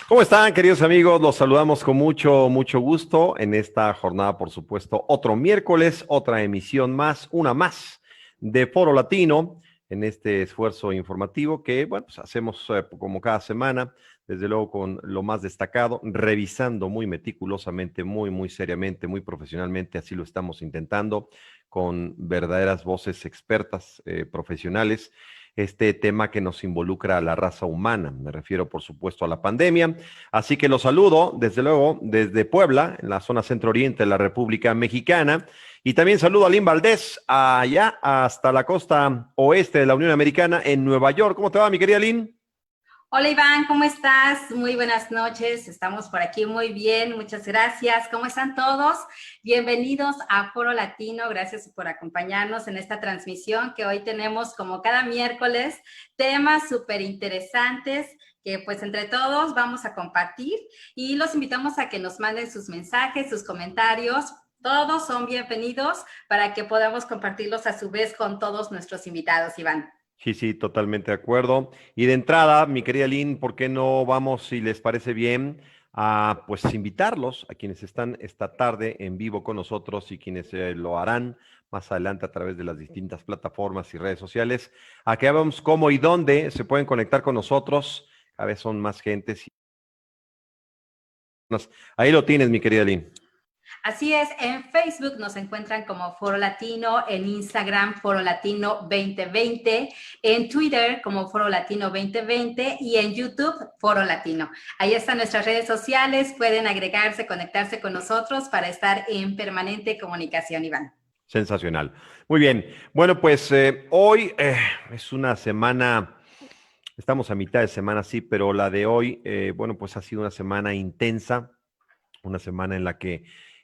¿Cómo están, queridos amigos? Los saludamos con mucho gusto en esta jornada, por supuesto, otro miércoles, otra emisión más, una más de Foro Latino en este esfuerzo informativo que, bueno, pues hacemos como cada semana, desde luego con lo más destacado, revisando muy meticulosamente, muy seriamente, muy profesionalmente, así lo estamos intentando, con verdaderas voces expertas, profesionales, este tema que nos involucra a la raza humana. Me refiero, por supuesto, a la pandemia. Así que los saludo, desde luego, desde Puebla, en la zona centro-oriente de la República Mexicana. Y también saludo a Lynn Valdés, allá hasta la costa oeste de la Unión Americana, en Nueva York. ¿Cómo te va, mi querida Lynn? Hola Iván, ¿cómo estás? Muy buenas noches, estamos por aquí muy bien, muchas gracias. ¿Cómo están todos? Bienvenidos a Foro Latino, gracias por acompañarnos en esta transmisión que hoy tenemos como cada miércoles temas súper interesantes que pues entre todos vamos a compartir y los invitamos a que nos manden sus mensajes, sus comentarios. Todos son bienvenidos para que podamos compartirlos a su vez con todos nuestros invitados, Iván. Sí, totalmente de acuerdo. Y de entrada, mi querida Lynn, ¿por qué no vamos, si les parece bien, a pues invitarlos a quienes están esta tarde en vivo con nosotros y quienes lo harán más adelante a través de las distintas plataformas y redes sociales, a que veamos cómo y dónde se pueden conectar con nosotros? Cada vez son más gentes. Ahí lo tienes, mi querida Lynn. Así es, en Facebook nos encuentran como Foro Latino, en Instagram Foro Latino 2020, en Twitter como Foro Latino 2020 y en YouTube Foro Latino. Ahí están nuestras redes sociales, pueden agregarse, conectarse con nosotros para estar en permanente comunicación, Iván. Sensacional. Muy bien. Bueno, pues hoy es una semana, estamos a mitad de semana, sí, pero la de hoy, bueno, pues ha sido una semana intensa, una semana en la que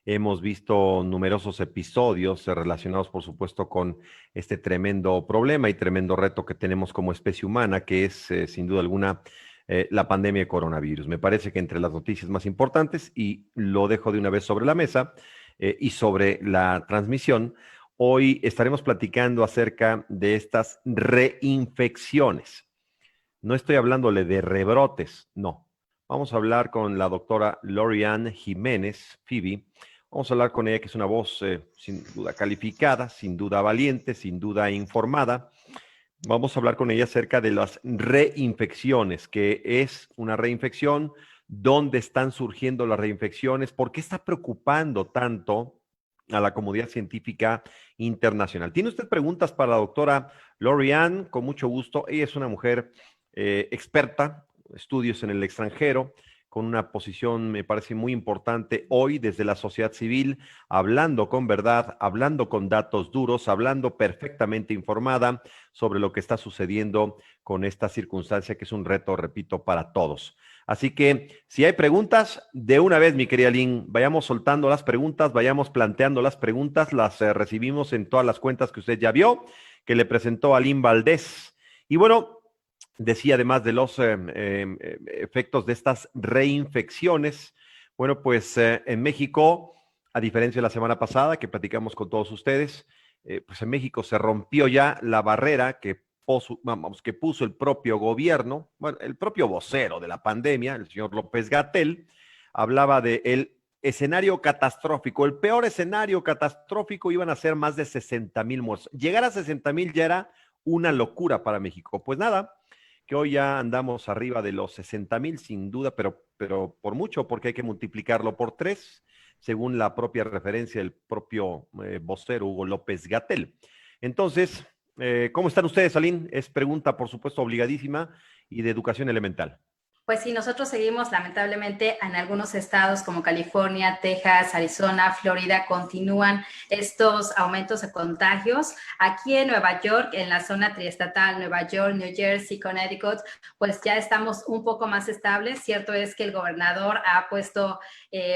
hemos visto numerosos episodios relacionados, por supuesto, con este tremendo problema y tremendo reto que tenemos como especie humana, que es, sin duda alguna, la pandemia de coronavirus. Me parece que entre las noticias más importantes, y lo dejo de una vez sobre la mesa, y sobre la transmisión, hoy estaremos platicando acerca de estas reinfecciones. No estoy hablándole de rebrotes, no. Vamos a hablar con la doctora Lorianne Jiménez, Phoebe. Vamos a hablar con ella, que es una voz sin duda calificada, sin duda valiente, sin duda informada. Vamos a hablar con ella acerca de las reinfecciones, que es una reinfección, dónde están surgiendo las reinfecciones, por qué está preocupando tanto a la comunidad científica internacional. ¿Tiene usted preguntas para la doctora Lorianne? Con mucho gusto. Ella es una mujer experta, estudios en el extranjero, con una posición, me parece, muy importante hoy desde la sociedad civil, hablando con verdad, hablando con datos duros, hablando perfectamente informada sobre lo que está sucediendo con esta circunstancia, que es un reto, repito, para todos. Así que si hay preguntas, de una vez, mi querida Lynn, vayamos soltando las preguntas, vayamos planteando las preguntas, las recibimos en todas las cuentas que usted ya vio, que le presentó a Lynn Valdés. Y bueno, decía, además de los efectos de estas reinfecciones, bueno, pues en México, a diferencia de la semana pasada que platicamos con todos ustedes, pues en México se rompió ya la barrera que puso el propio gobierno, bueno, el propio vocero de la pandemia, el señor López-Gatell, hablaba de el escenario catastrófico. El peor escenario catastrófico iban a ser más de 60,000 muertos. Llegar a 60,000 ya era una locura para México. Pues nada, que hoy ya andamos arriba de los 60,000 sin duda, pero por mucho, porque hay que multiplicarlo por 3, según la propia referencia del propio vocero Hugo López-Gatell. Entonces, ¿cómo están ustedes, Aline? Es pregunta, por supuesto, obligadísima y de educación elemental. Pues sí, nosotros seguimos lamentablemente en algunos estados como California, Texas, Arizona, Florida, continúan estos aumentos de contagios. Aquí en Nueva York, en la zona triestatal, Nueva York, New Jersey, Connecticut, pues ya estamos un poco más estables. Cierto es que el gobernador ha puesto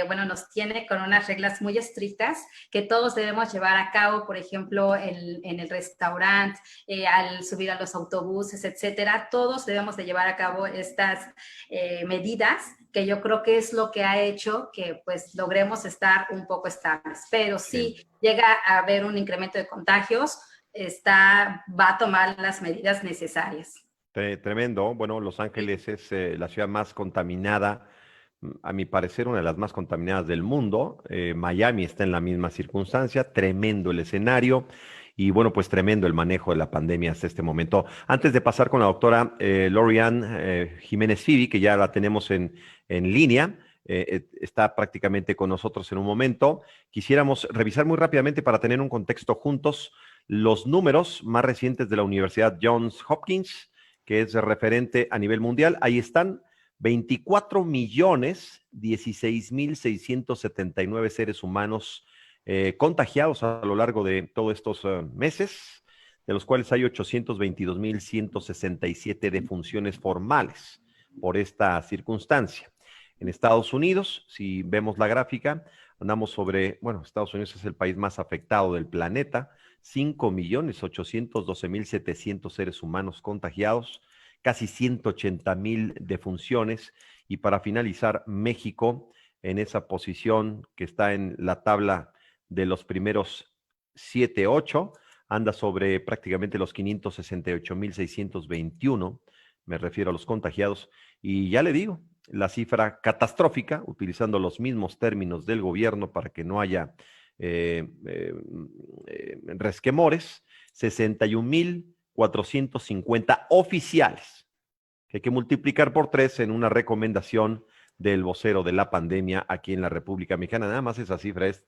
bueno, nos tiene con unas reglas muy estrictas que todos debemos llevar a cabo, por ejemplo, en el restaurante, al subir a los autobuses, etcétera. Todos debemos de llevar a cabo estas medidas, que yo creo que es lo que ha hecho que pues logremos estar un poco estables. Pero Sí. si llega a haber un incremento de contagios, va a tomar las medidas necesarias. Tremendo. Bueno, Los Ángeles es la ciudad más contaminada, a mi parecer, una de las más contaminadas del mundo. Miami está en la misma circunstancia. Tremendo el escenario. Y bueno, pues tremendo el manejo de la pandemia hasta este momento. Antes de pasar con la doctora Lorian Jiménez Fibi, que ya la tenemos en línea, está prácticamente con nosotros en un momento, quisiéramos revisar muy rápidamente para tener un contexto juntos los números más recientes de la Universidad Johns Hopkins, que es referente a nivel mundial. Ahí están 24.016.679 seres humanos contagiados a lo largo de todos estos meses, de los cuales hay 822.167 defunciones formales por esta circunstancia. En Estados Unidos, si vemos la gráfica, andamos sobre, bueno, Estados Unidos es el país más afectado del planeta, 5.812.700 seres humanos contagiados, casi 180.000 defunciones. Y para finalizar, México en esa posición que está en la tabla de los primeros 7, 8, anda sobre prácticamente los 568.621, me refiero a los contagiados. Y ya le digo, la cifra catastrófica, utilizando los mismos términos del gobierno para que no haya resquemores, 61.450 oficiales, que hay que multiplicar por 3 en una recomendación del vocero de la pandemia aquí en la República Mexicana. Nada más esa cifra es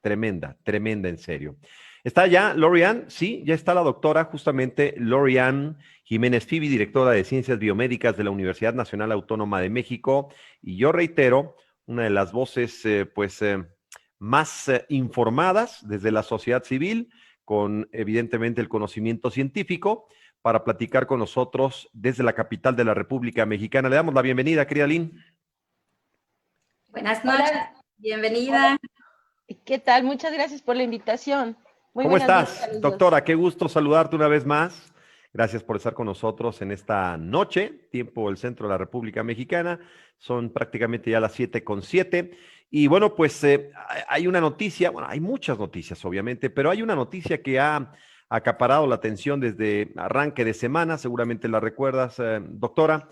tremenda, tremenda en serio. ¿Está ya Lorian? Sí, ya está la doctora, justamente Lorian Jiménez Fibi, directora de Ciencias Biomédicas de la Universidad Nacional Autónoma de México. Y yo reitero, una de las voces, más informadas desde la sociedad civil, con evidentemente el conocimiento científico, para platicar con nosotros desde la capital de la República Mexicana. Le damos la bienvenida, querida Lynn. Buenas noches, bienvenida. ¿Qué tal? Muchas gracias por la invitación. Muy ¿Cómo buenas noches estás, a los doctora? dos. Qué gusto saludarte una vez más. Gracias por estar con nosotros en esta noche, tiempo del centro de la República Mexicana. Son prácticamente ya las 7:07. Y bueno, pues hay una noticia, bueno, hay muchas noticias obviamente, pero hay una noticia que ha acaparado la atención desde arranque de semana, seguramente la recuerdas, doctora.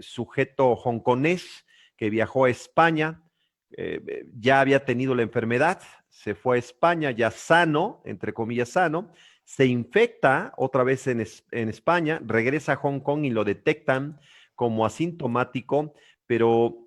Sujeto hongkonés que viajó a España, ya había tenido la enfermedad, se fue a España ya sano, entre comillas sano, se infecta otra vez en España, regresa a Hong Kong y lo detectan como asintomático, pero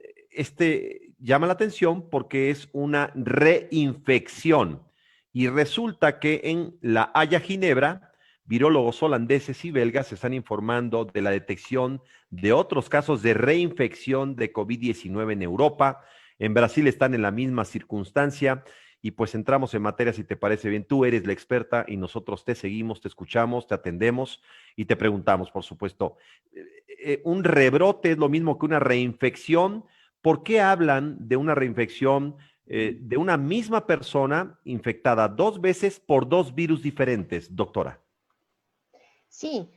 llama la atención porque es una reinfección. Y resulta que en La Haya, Ginebra, virólogos holandeses y belgas están informando de la detección de otros casos de reinfección de COVID-19 en Europa. En Brasil están en la misma circunstancia. Y pues entramos en materia, si te parece bien. Tú eres la experta y nosotros te seguimos, te escuchamos, te atendemos y te preguntamos, por supuesto. ¿Un rebrote es lo mismo que una reinfección? ¿Por qué hablan de una reinfección de una misma persona infectada 2 veces por 2 virus diferentes, doctora? Sí,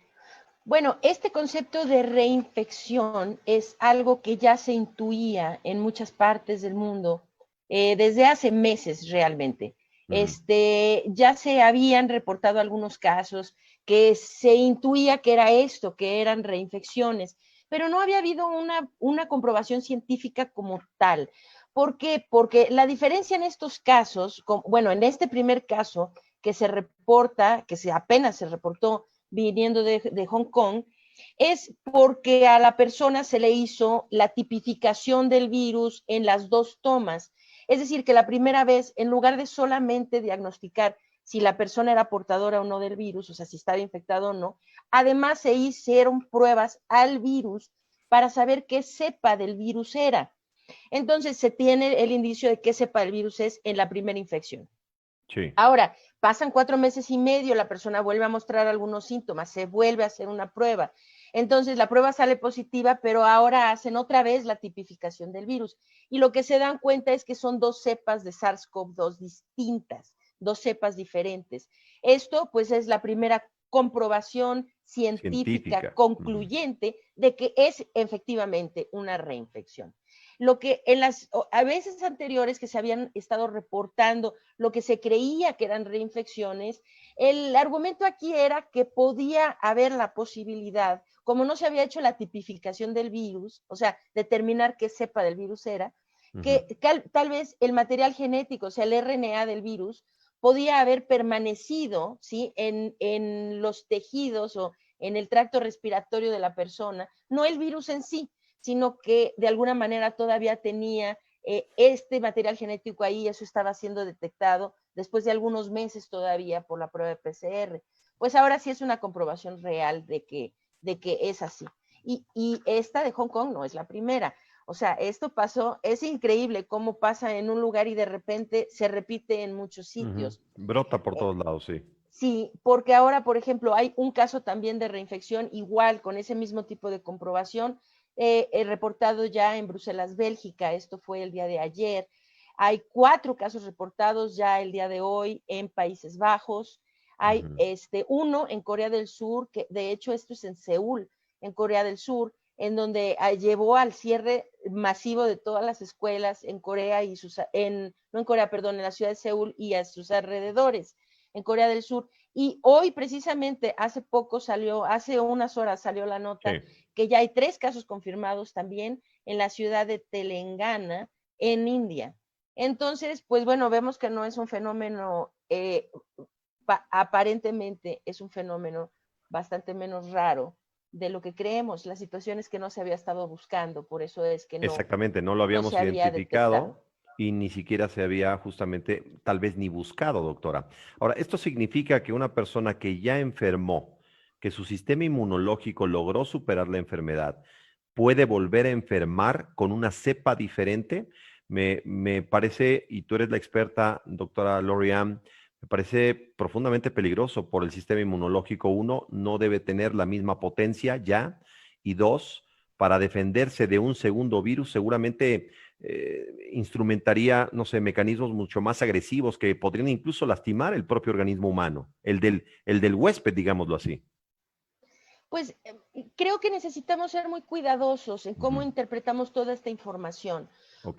bueno, este concepto de reinfección es algo que ya se intuía en muchas partes del mundo desde hace meses realmente. Ya se habían reportado algunos casos que se intuía que era esto, que eran reinfecciones, pero no había habido una comprobación científica como tal. ¿Por qué? Porque la diferencia en estos casos, bueno, en este primer caso que se reporta, apenas se reportó viniendo de Hong Kong, es porque a la persona se le hizo la tipificación del virus en las 2 tomas. Es decir, que la primera vez, en lugar de solamente diagnosticar si la persona era portadora o no del virus, o sea, si estaba infectado o no, además se hicieron pruebas al virus para saber qué cepa del virus era. Entonces, se tiene el indicio de qué cepa del virus es en la primera infección. Sí. Ahora, pasan 4 meses y medio, la persona vuelve a mostrar algunos síntomas, se vuelve a hacer una prueba. Entonces la prueba sale positiva, pero ahora hacen otra vez la tipificación del virus. Y lo que se dan cuenta es que son 2 cepas de SARS-CoV-2 distintas, 2 cepas diferentes. Esto pues es la primera comprobación científica concluyente de que es efectivamente una reinfección. Lo que en las a veces anteriores que se habían estado reportando lo que se creía que eran reinfecciones, el argumento aquí era que podía haber la posibilidad, como no se había hecho la tipificación del virus, o sea, determinar qué cepa del virus era, que tal vez el material genético, o sea, el RNA del virus, podía haber permanecido, ¿sí?, en los tejidos o en el tracto respiratorio de la persona, no el virus en sí, sino que de alguna manera todavía tenía este material genético ahí, eso estaba siendo detectado después de algunos meses todavía por la prueba de PCR. Pues ahora sí es una comprobación real de que es así. Y esta de Hong Kong no es la primera. O sea, esto pasó, es increíble cómo pasa en un lugar y de repente se repite en muchos sitios. Brota por todos lados, sí. Sí, porque ahora, por ejemplo, hay un caso también de reinfección igual, con ese mismo tipo de comprobación, reportado ya en Bruselas, Bélgica. Esto fue el día de ayer. Hay 4 casos reportados ya el día de hoy en Países Bajos. Hay uno en Corea del Sur, que de hecho esto es en Seúl, en Corea del Sur, en donde llevó al cierre masivo de todas las escuelas en Corea y no en Corea, perdón, en la ciudad de Seúl y a sus alrededores, en Corea del Sur. Y hoy precisamente hace unas horas salió la nota que ya hay 3 casos confirmados también en la ciudad de Telangana, en India. Entonces, pues bueno, vemos que no es un fenómeno, aparentemente es un fenómeno bastante menos raro de lo que creemos. La situación es que no se había estado buscando, por eso es que Exactamente, no lo habíamos se había detectado. Y ni siquiera se había justamente, tal vez ni buscado, doctora. Ahora, esto significa que una persona que ya enfermó, que su sistema inmunológico logró superar la enfermedad, puede volver a enfermar con una cepa diferente. Me parece, y tú eres la experta, doctora Lorian, me parece profundamente peligroso por el sistema inmunológico. Uno, no debe tener la misma potencia ya. Y dos, para defenderse de un segundo virus, seguramente instrumentaría, no sé, mecanismos mucho más agresivos que podrían incluso lastimar el propio organismo humano, el del huésped, digámoslo así. Pues creo que necesitamos ser muy cuidadosos en cómo interpretamos toda esta información,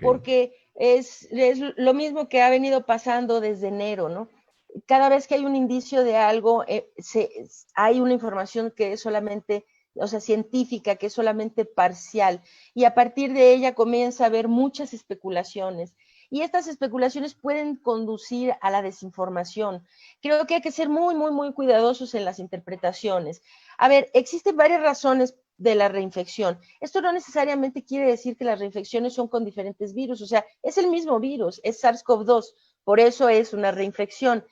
porque es lo mismo que ha venido pasando desde enero, ¿no? Cada vez que hay un indicio de algo, hay una información que es solamente, o sea, científica, que es solamente parcial, y a partir de ella comienza a haber muchas especulaciones, y estas especulaciones pueden conducir a la desinformación. Creo que hay que ser muy, muy, muy cuidadosos en las interpretaciones. A ver, existen varias razones de la reinfección. Esto no necesariamente quiere decir que las reinfecciones son con diferentes virus, o sea, es el mismo virus, es SARS-CoV-2, por eso es una reinfección.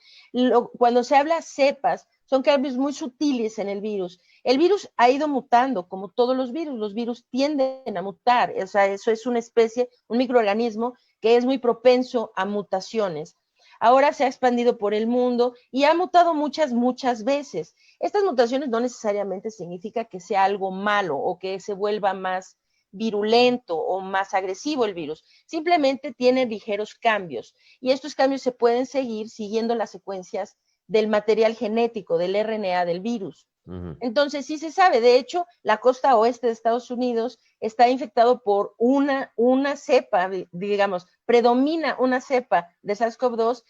Cuando se habla cepas, son cambios muy sutiles en el virus. El virus ha ido mutando, como todos los virus tienden a mutar, o sea, eso es una especie, un microorganismo que es muy propenso a mutaciones. Ahora se ha expandido por el mundo y ha mutado muchas, muchas veces. Estas mutaciones no necesariamente significa que sea algo malo o que se vuelva más virulento o más agresivo el virus. Simplemente tiene ligeros cambios y estos cambios se pueden seguir siguiendo las secuencias del material genético, del RNA del virus. Entonces, sí se sabe. De hecho, la costa oeste de Estados Unidos está infectado por una cepa, digamos, predomina una cepa de SARS-CoV-2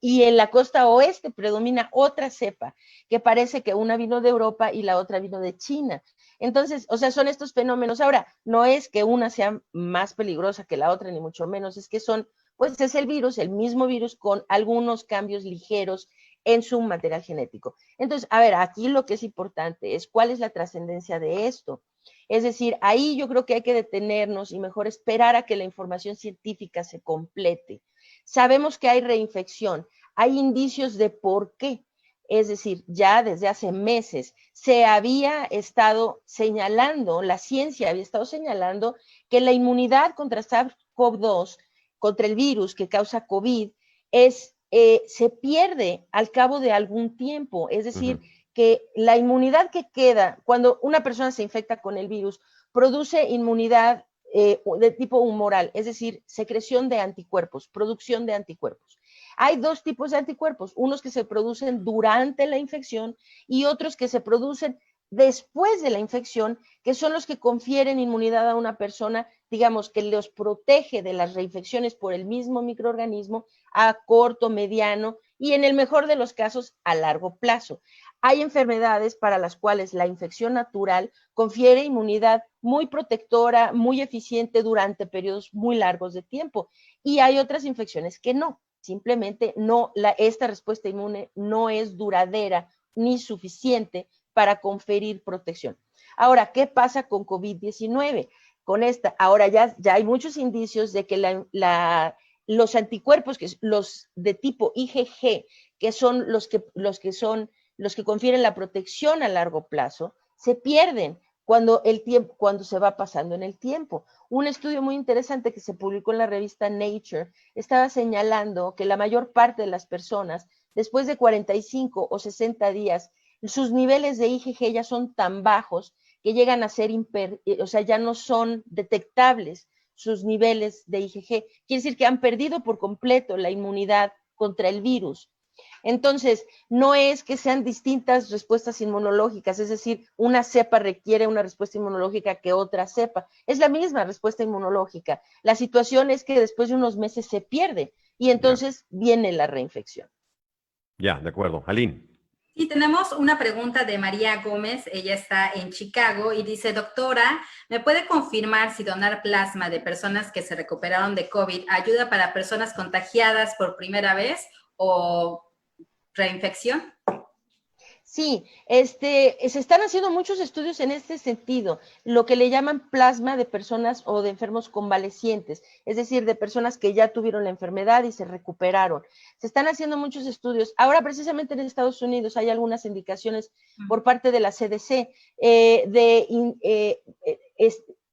y en la costa oeste predomina otra cepa, que parece que una vino de Europa y la otra vino de China. Entonces, o sea, son estos fenómenos. Ahora, no es que una sea más peligrosa que la otra, ni mucho menos, es que son, pues es el mismo virus con algunos cambios ligeros en su material genético. Entonces, a ver, aquí lo que es importante es cuál es la trascendencia de esto. Es decir, ahí yo creo que hay que detenernos y mejor esperar a que la información científica se complete. Sabemos que hay reinfección, hay indicios de por qué. Es decir, ya desde hace meses se había estado señalando, la ciencia había estado señalando que la inmunidad contra SARS-CoV-2, contra el virus que causa COVID, se pierde al cabo de algún tiempo. Es decir, que la inmunidad que queda cuando una persona se infecta con el virus produce inmunidad de tipo humoral, es decir, secreción de anticuerpos, producción de anticuerpos. Hay dos tipos de anticuerpos, unos que se producen durante la infección y otros que se producen después de la infección, que son los que confieren inmunidad a una persona, digamos, que los protege de las reinfecciones por el mismo microorganismo a corto, mediano y en el mejor de los casos a largo plazo. Hay enfermedades para las cuales la infección natural confiere inmunidad muy protectora, muy eficiente durante periodos muy largos de tiempo. Y hay otras infecciones que no, simplemente no, esta respuesta inmune no es duradera ni suficiente para conferir protección. Ahora, ¿qué pasa con COVID-19? Con esta, ahora ya hay muchos indicios de que los anticuerpos, que los de tipo IgG, que son los que confieren la protección a largo plazo, se pierden cuando se va pasando en el tiempo. Un estudio muy interesante que se publicó en la revista Nature estaba señalando que la mayor parte de las personas, después de 45 o 60 días, sus niveles de IgG ya son tan bajos que llegan a ser, o sea, ya no son detectables sus niveles de IgG. Quiere decir que han perdido por completo la inmunidad contra el virus. Entonces, no es que sean distintas respuestas inmunológicas, es decir, una cepa requiere una respuesta inmunológica que otra cepa. Es la misma respuesta inmunológica. La situación es que después de unos meses se pierde y entonces viene la reinfección. Ya, de acuerdo. Aline. Y tenemos una pregunta de María Gómez, ella está en Chicago y dice, doctora, ¿me puede confirmar si donar plasma de personas que se recuperaron de COVID ayuda para personas contagiadas por primera vez o reinfección? Sí, se están haciendo muchos estudios en este sentido, lo que le llaman plasma de personas o de enfermos convalecientes, es decir, de personas que ya tuvieron la enfermedad y se recuperaron. Se están haciendo muchos estudios. Ahora, precisamente en Estados Unidos, hay algunas indicaciones por parte de la CDC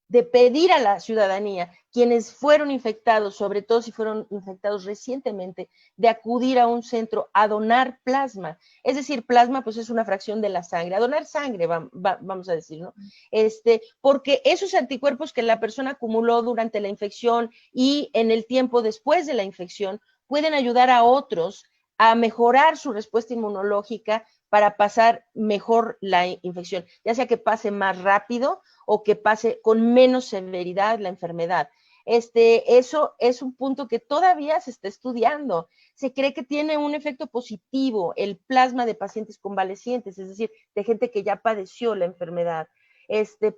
de pedir a la ciudadanía, quienes fueron infectados, sobre todo si fueron infectados recientemente, de acudir a un centro a donar plasma. Es decir, plasma pues es una fracción de la sangre, a donar sangre, vamos a decir, ¿no? Porque esos anticuerpos que la persona acumuló durante la infección y en el tiempo después de la infección pueden ayudar a otros a mejorar su respuesta inmunológica para pasar mejor la infección, ya sea que pase más rápido o que pase con menos severidad la enfermedad. Eso es un punto que todavía se está estudiando. Se cree que tiene un efecto positivo el plasma de pacientes convalecientes, es decir, de gente que ya padeció la enfermedad.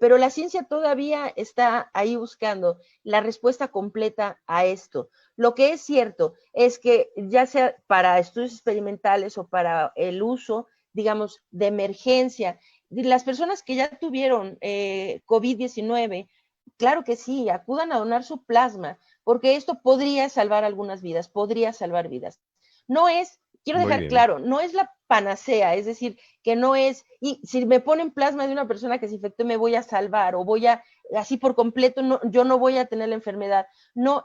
Pero la ciencia todavía está ahí buscando la respuesta completa a esto. Lo que es cierto es que ya sea para estudios experimentales o para el uso, digamos, de emergencia, las personas que ya tuvieron COVID-19, claro que sí, acudan a donar su plasma, porque esto podría salvar algunas vidas, podría salvar vidas. No es, quiero dejar claro, no es la panacea, es decir, que no es, y si me ponen plasma de una persona que se infectó me voy a salvar o voy a, así por completo, no, yo no voy a tener la enfermedad. No,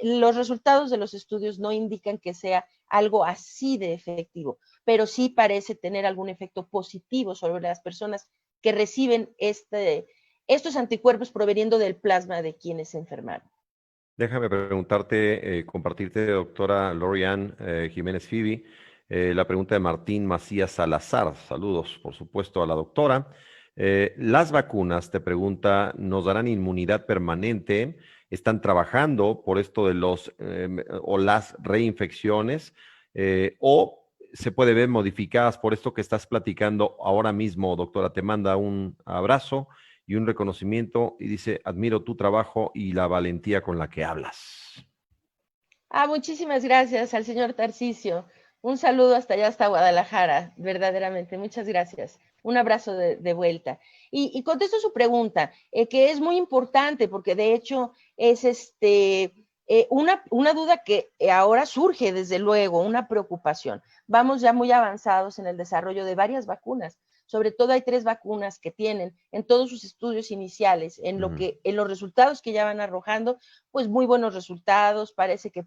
los resultados de los estudios no indican que sea algo así de efectivo, pero sí parece tener algún efecto positivo sobre las personas que reciben estos anticuerpos proveniendo del plasma de quienes se enfermaron. Déjame preguntarte, compartirte, doctora Lorian Jiménez Fibi, la pregunta de Martín Macías Salazar. Saludos, por supuesto, a la doctora. Las vacunas, te pregunta, ¿nos darán inmunidad permanente? ¿Están trabajando por esto de los o las reinfecciones? ¿O se puede ver modificadas por esto que estás platicando ahora mismo, doctora? Te manda un abrazo y un reconocimiento y dice, admiro tu trabajo y la valentía con la que hablas. Muchísimas gracias al señor Tarcisio. Un saludo hasta allá, hasta Guadalajara, verdaderamente. Muchas gracias. Un abrazo de vuelta. Y contesto su pregunta, que es muy importante porque de hecho es una duda que ahora surge, desde luego, una preocupación. Vamos ya muy avanzados en el desarrollo de varias vacunas. Sobre todo hay 3 vacunas que tienen en todos sus estudios iniciales, en los resultados que ya van arrojando, pues muy buenos resultados, parece que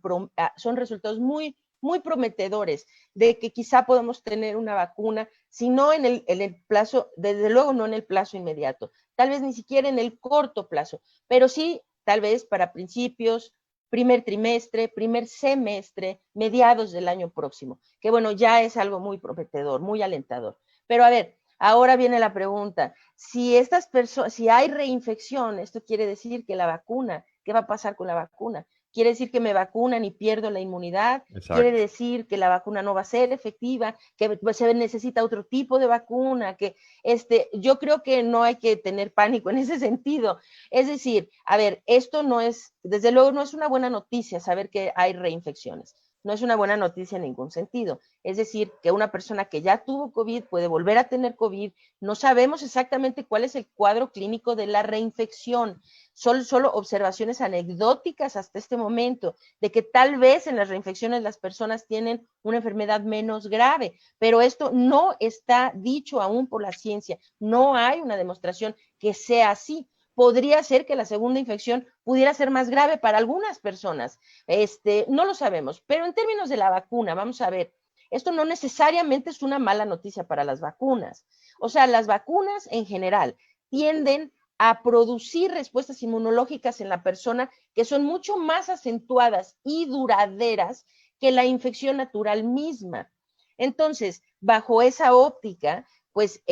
son resultados muy, muy prometedores de que quizá podamos tener una vacuna, si no en el plazo, desde luego no en el plazo inmediato, tal vez ni siquiera en el corto plazo, pero sí tal vez para principios, primer trimestre, primer semestre, mediados del año próximo, que bueno, ya es algo muy prometedor, muy alentador. Pero a ver, ahora viene la pregunta, si estas personas, si hay reinfección, esto quiere decir que la vacuna, ¿qué va a pasar con la vacuna? Quiere decir que me vacunan y pierdo la inmunidad, quiere Exacto. decir que la vacuna no va a ser efectiva, que se necesita otro tipo de vacuna, que yo creo que no hay que tener pánico en ese sentido. Es decir, a ver, esto no es, desde luego no es una buena noticia saber que hay reinfecciones. No es una buena noticia en ningún sentido. Es decir, que una persona que ya tuvo COVID puede volver a tener COVID. No sabemos exactamente cuál es el cuadro clínico de la reinfección. Son solo observaciones anecdóticas hasta este momento de que tal vez en las reinfecciones las personas tienen una enfermedad menos grave, pero esto no está dicho aún por la ciencia. No hay una demostración que sea así. Podría ser que la segunda infección pudiera ser más grave para algunas personas. No lo sabemos, pero en términos de la vacuna, vamos a ver, esto no necesariamente es una mala noticia para las vacunas. O sea, las vacunas en general tienden a producir respuestas inmunológicas en la persona que son mucho más acentuadas y duraderas que la infección natural misma. Entonces, bajo esa óptica, pues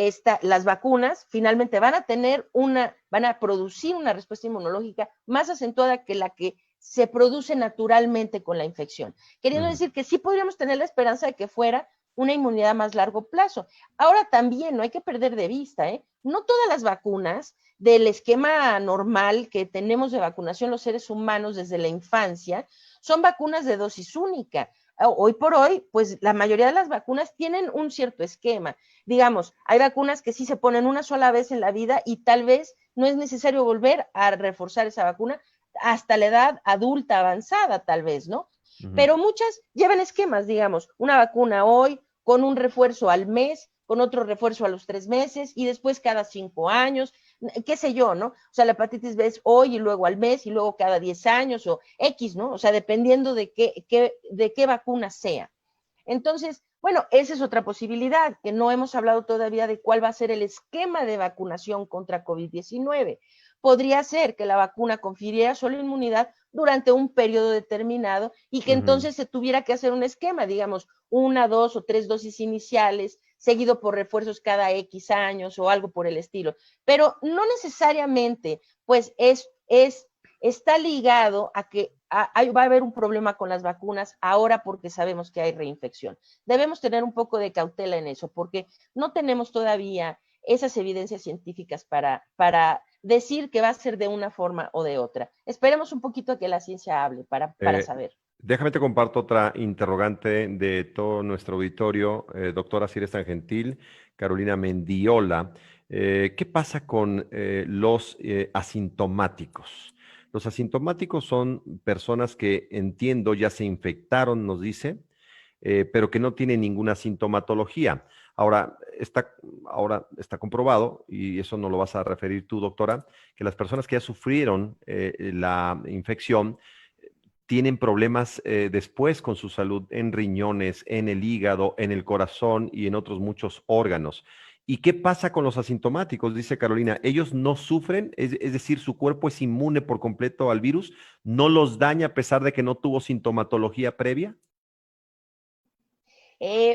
las vacunas finalmente van a producir una respuesta inmunológica más acentuada que la que se produce naturalmente con la infección. Queriendo decir que sí podríamos tener la esperanza de que fuera una inmunidad a más largo plazo. Ahora también no hay que perder de vista, no todas las vacunas del esquema normal que tenemos de vacunación los seres humanos desde la infancia son vacunas de dosis única. Hoy por hoy, pues la mayoría de las vacunas tienen un cierto esquema. Digamos, hay vacunas que sí se ponen una sola vez en la vida y tal vez no es necesario volver a reforzar esa vacuna hasta la edad adulta avanzada, tal vez, ¿no? Pero muchas llevan esquemas, digamos, una vacuna hoy, con un refuerzo al mes, con otro refuerzo a los 3 meses y después cada 5 años, qué sé yo, ¿no? O sea, la hepatitis B es hoy y luego al mes y luego cada 10 años o X, ¿no? O sea, dependiendo de qué vacuna sea. Entonces, bueno, esa es otra posibilidad, que no hemos hablado todavía de cuál va a ser el esquema de vacunación contra COVID-19. Podría ser que la vacuna confiriera solo inmunidad durante un periodo determinado y que entonces se tuviera que hacer un esquema, digamos, 1, 2 o 3 dosis iniciales, seguido por refuerzos cada X años o algo por el estilo. Pero no necesariamente, pues está ligado a que va a haber un problema con las vacunas ahora porque sabemos que hay reinfección. Debemos tener un poco de cautela en eso porque no tenemos todavía esas evidencias científicas para decir que va a ser de una forma o de otra. Esperemos un poquito a que la ciencia hable para saber. Déjame te comparto otra interrogante de todo nuestro auditorio, doctora Cires Tan Gentil, Carolina Mendiola. ¿Qué pasa con los asintomáticos? Los asintomáticos son personas que entiendo ya se infectaron, nos dice, pero que no tienen ninguna sintomatología. Ahora está comprobado, y eso no lo vas a referir tú, doctora, que las personas que ya sufrieron la infección tienen problemas después con su salud en riñones, en el hígado, en el corazón y en otros muchos órganos. ¿Y qué pasa con los asintomáticos? Dice Carolina, ellos no sufren, es decir, su cuerpo es inmune por completo al virus, no los daña a pesar de que no tuvo sintomatología previa.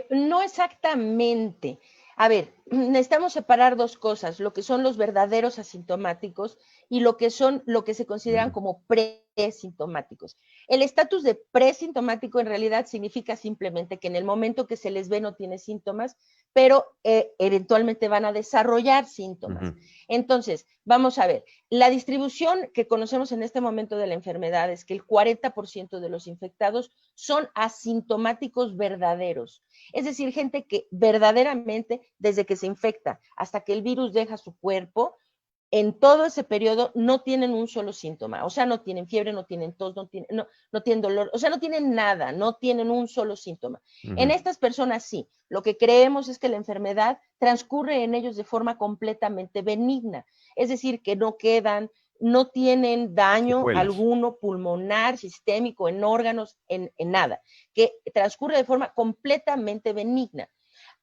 No exactamente. A ver, necesitamos separar dos cosas, lo que son los verdaderos asintomáticos y lo que se consideran como presintomáticos. El estatus de presintomático en realidad significa simplemente que en el momento que se les ve no tiene síntomas, pero eventualmente van a desarrollar síntomas. Entonces, vamos a ver, la distribución que conocemos en este momento de la enfermedad es que el 40% de los infectados son asintomáticos verdaderos. Es decir, gente que verdaderamente, desde que se infecta hasta que el virus deja su cuerpo, en todo ese periodo no tienen un solo síntoma. O sea, no tienen fiebre, no tienen tos, no tienen dolor, o sea, no tienen nada, no tienen un solo síntoma. En estas personas sí, lo que creemos es que la enfermedad transcurre en ellos de forma completamente benigna. Es decir, que no quedan no tienen daño Secuelas. alguno pulmonar, sistémico, en órganos, en nada, que transcurre de forma completamente benigna.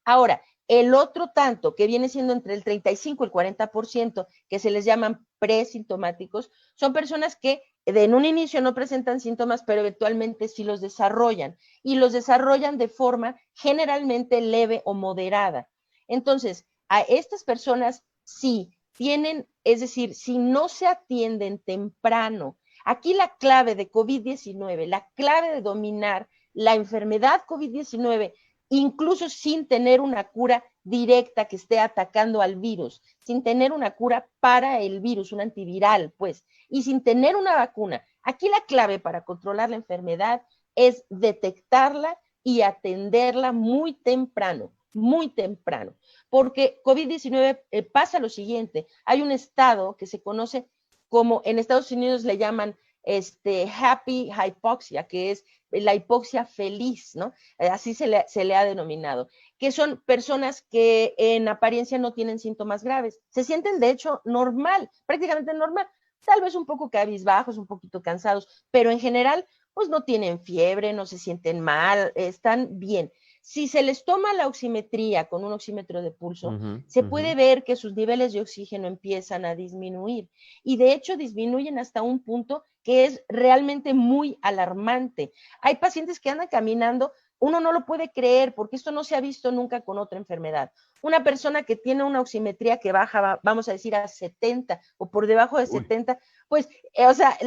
Ahora, el otro tanto, que viene siendo entre el 35 y el 40%, que se les llaman presintomáticos, son personas que en un inicio no presentan síntomas, pero eventualmente sí los desarrollan, y los desarrollan de forma generalmente leve o moderada. Entonces, a estas personas sí tienen, es decir, si no se atienden temprano, aquí la clave de COVID-19, la clave de dominar la enfermedad COVID-19, incluso sin tener una cura directa que esté atacando al virus, sin tener una cura para el virus, un antiviral, pues, y sin tener una vacuna. Aquí la clave para controlar la enfermedad es detectarla y atenderla muy temprano, porque COVID-19 pasa lo siguiente, hay un estado que se conoce como, en Estados Unidos le llaman happy hypoxia, que es la hipoxia feliz, ¿no? Así se le ha denominado, que son personas que en apariencia no tienen síntomas graves, se sienten de hecho normal, prácticamente normal, tal vez un poco cabizbajos, un poquito cansados, pero en general pues no tienen fiebre, no se sienten mal, están bien. Si se les toma la oximetría con un oxímetro de pulso, se puede ver que sus niveles de oxígeno empiezan a disminuir y de hecho disminuyen hasta un punto que es realmente muy alarmante. Hay pacientes que andan caminando, uno no lo puede creer porque esto no se ha visto nunca con otra enfermedad. Una persona que tiene una oximetría que baja, vamos a decir, a 70 o por debajo de 70, pues, o sea,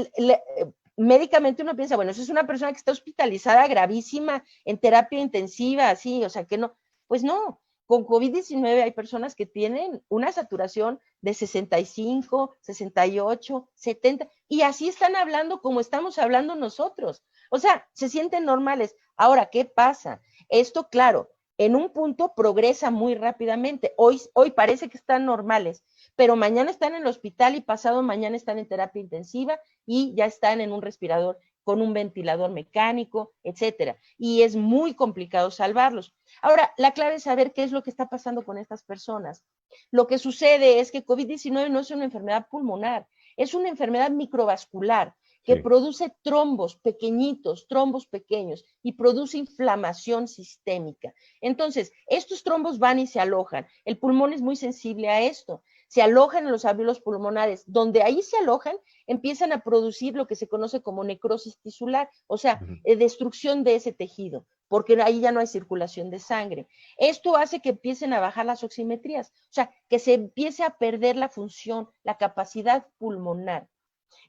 médicamente uno piensa, bueno, eso es una persona que está hospitalizada gravísima en terapia intensiva, así, o sea, que no, pues no, con COVID-19 hay personas que tienen una saturación de 65, 68, 70, y así están hablando como estamos hablando nosotros. O sea, se sienten normales. Ahora, ¿qué pasa? Esto, claro, en un punto progresa muy rápidamente. Hoy parece que están normales, pero mañana están en el hospital y pasado mañana están en terapia intensiva y ya están en un respirador con un ventilador mecánico, etcétera. Y es muy complicado salvarlos. Ahora, la clave es saber qué es lo que está pasando con estas personas. Lo que sucede es que COVID-19 no es una enfermedad pulmonar, es una enfermedad microvascular que produce trombos pequeñitos, trombos pequeños, y produce inflamación sistémica. Entonces, estos trombos van y se alojan. El pulmón es muy sensible a esto. Se alojan en los alvéolos pulmonares. Donde ahí se alojan, empiezan a producir lo que se conoce como necrosis tisular, o sea, destrucción de ese tejido, porque ahí ya no hay circulación de sangre. Esto hace que empiecen a bajar las oximetrías, o sea, que se empiece a perder la función, la capacidad pulmonar.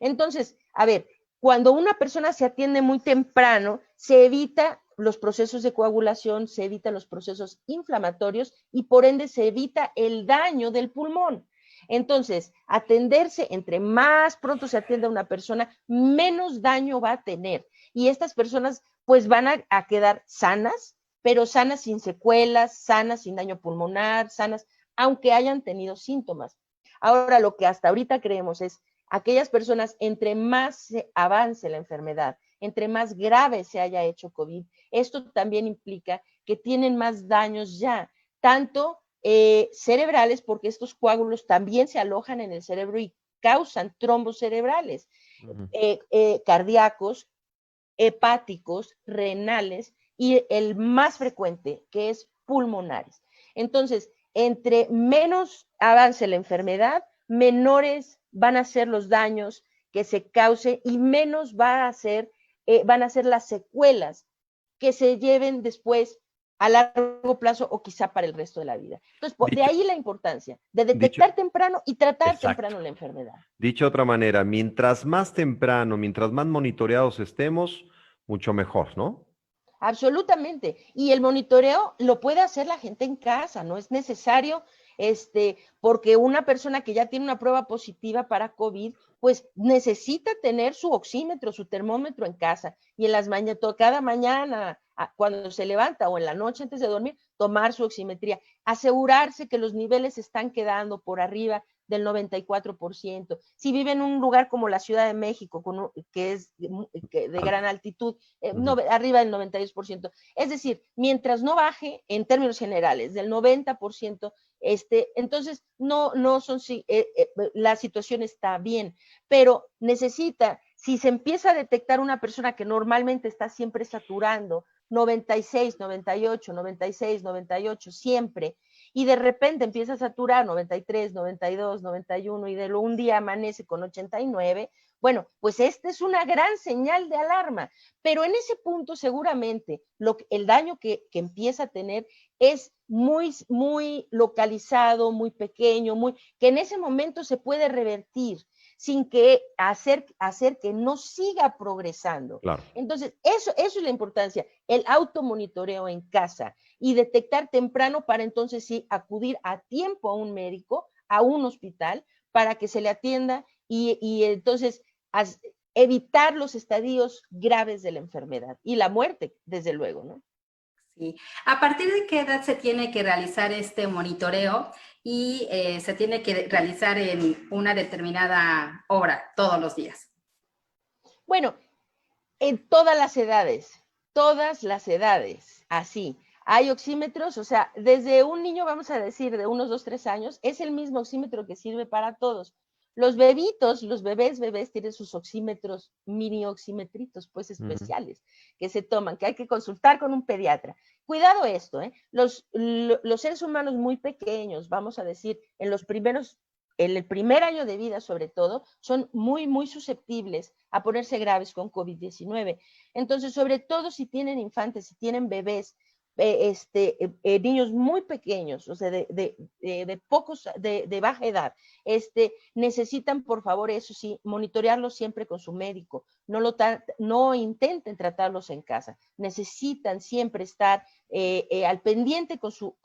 Entonces, a ver, cuando una persona se atiende muy temprano, se evita los procesos de coagulación, se evitan los procesos inflamatorios y por ende se evita el daño del pulmón. Entonces, atenderse, entre más pronto se atienda a una persona, menos daño va a tener. Y estas personas pues van a quedar sanas, pero sanas sin secuelas, sanas sin daño pulmonar, sanas, aunque hayan tenido síntomas. Ahora, lo que hasta ahorita creemos es aquellas personas, entre más se avance la enfermedad, entre más grave se haya hecho COVID, esto también implica que tienen más daños ya, tanto cerebrales, porque estos coágulos también se alojan en el cerebro y causan trombos cerebrales, cardíacos, hepáticos, renales y el más frecuente, que es pulmonares. Entonces, entre menos avance la enfermedad, menores van a ser los daños que se cause y menos van a ser las secuelas que se lleven después a largo plazo o quizá para el resto de la vida. Entonces, de ahí la importancia de detectar temprano y tratar temprano la enfermedad. Dicho de otra manera, mientras más temprano, mientras más monitoreados estemos, mucho mejor, ¿no? Absolutamente. Y el monitoreo lo puede hacer la gente en casa, no es necesario, porque una persona que ya tiene una prueba positiva para COVID, pues necesita tener su oxímetro, su termómetro en casa y en las mañanas, cada mañana, cuando se levanta o en la noche antes de dormir, tomar su oximetría, asegurarse que los niveles están quedando por arriba del 94%. Si vive en un lugar como la Ciudad de México, que es de gran altitud, arriba del 92%. Es decir, mientras no baje, en términos generales, del 90%, entonces no son, la situación está bien, pero necesita, si se empieza a detectar una persona que normalmente está siempre saturando, 96, 98, 96, 98, siempre, y de repente empieza a saturar 93, 92, 91 y de un día amanece con 89, bueno, pues esta es una gran señal de alarma, pero en ese punto seguramente el daño que empieza a tener es muy localizado, muy pequeño, que en ese momento se puede revertir sin que hacer que no siga progresando. Claro. Entonces, eso es la importancia, el automonitoreo en casa y detectar temprano para entonces sí acudir a tiempo a un médico, a un hospital, para que se le atienda y entonces evitar los estadios graves de la enfermedad y la muerte, desde luego, ¿no? Sí. ¿A partir de qué edad se tiene que realizar este monitoreo y se tiene que realizar en una determinada hora todos los días? Bueno, en todas las edades, así. Hay oxímetros, o sea, desde un niño, vamos a decir, de unos 2, 3 años, es el mismo oxímetro que sirve para todos. Los bebitos, los bebés tienen sus oxímetros, mini oximetritos, pues especiales, que se toman, que hay que consultar con un pediatra. Cuidado esto, ¿eh? Los seres humanos muy pequeños, vamos a decir, en el primer año de vida sobre todo, son muy susceptibles a ponerse graves con COVID-19. Entonces, sobre todo si tienen infantes, si tienen bebés, niños muy pequeños, o sea, de baja edad, necesitan, por favor, eso sí, monitorearlos siempre con su médico. No intenten tratarlos en casa. Necesitan siempre estar al pendiente con su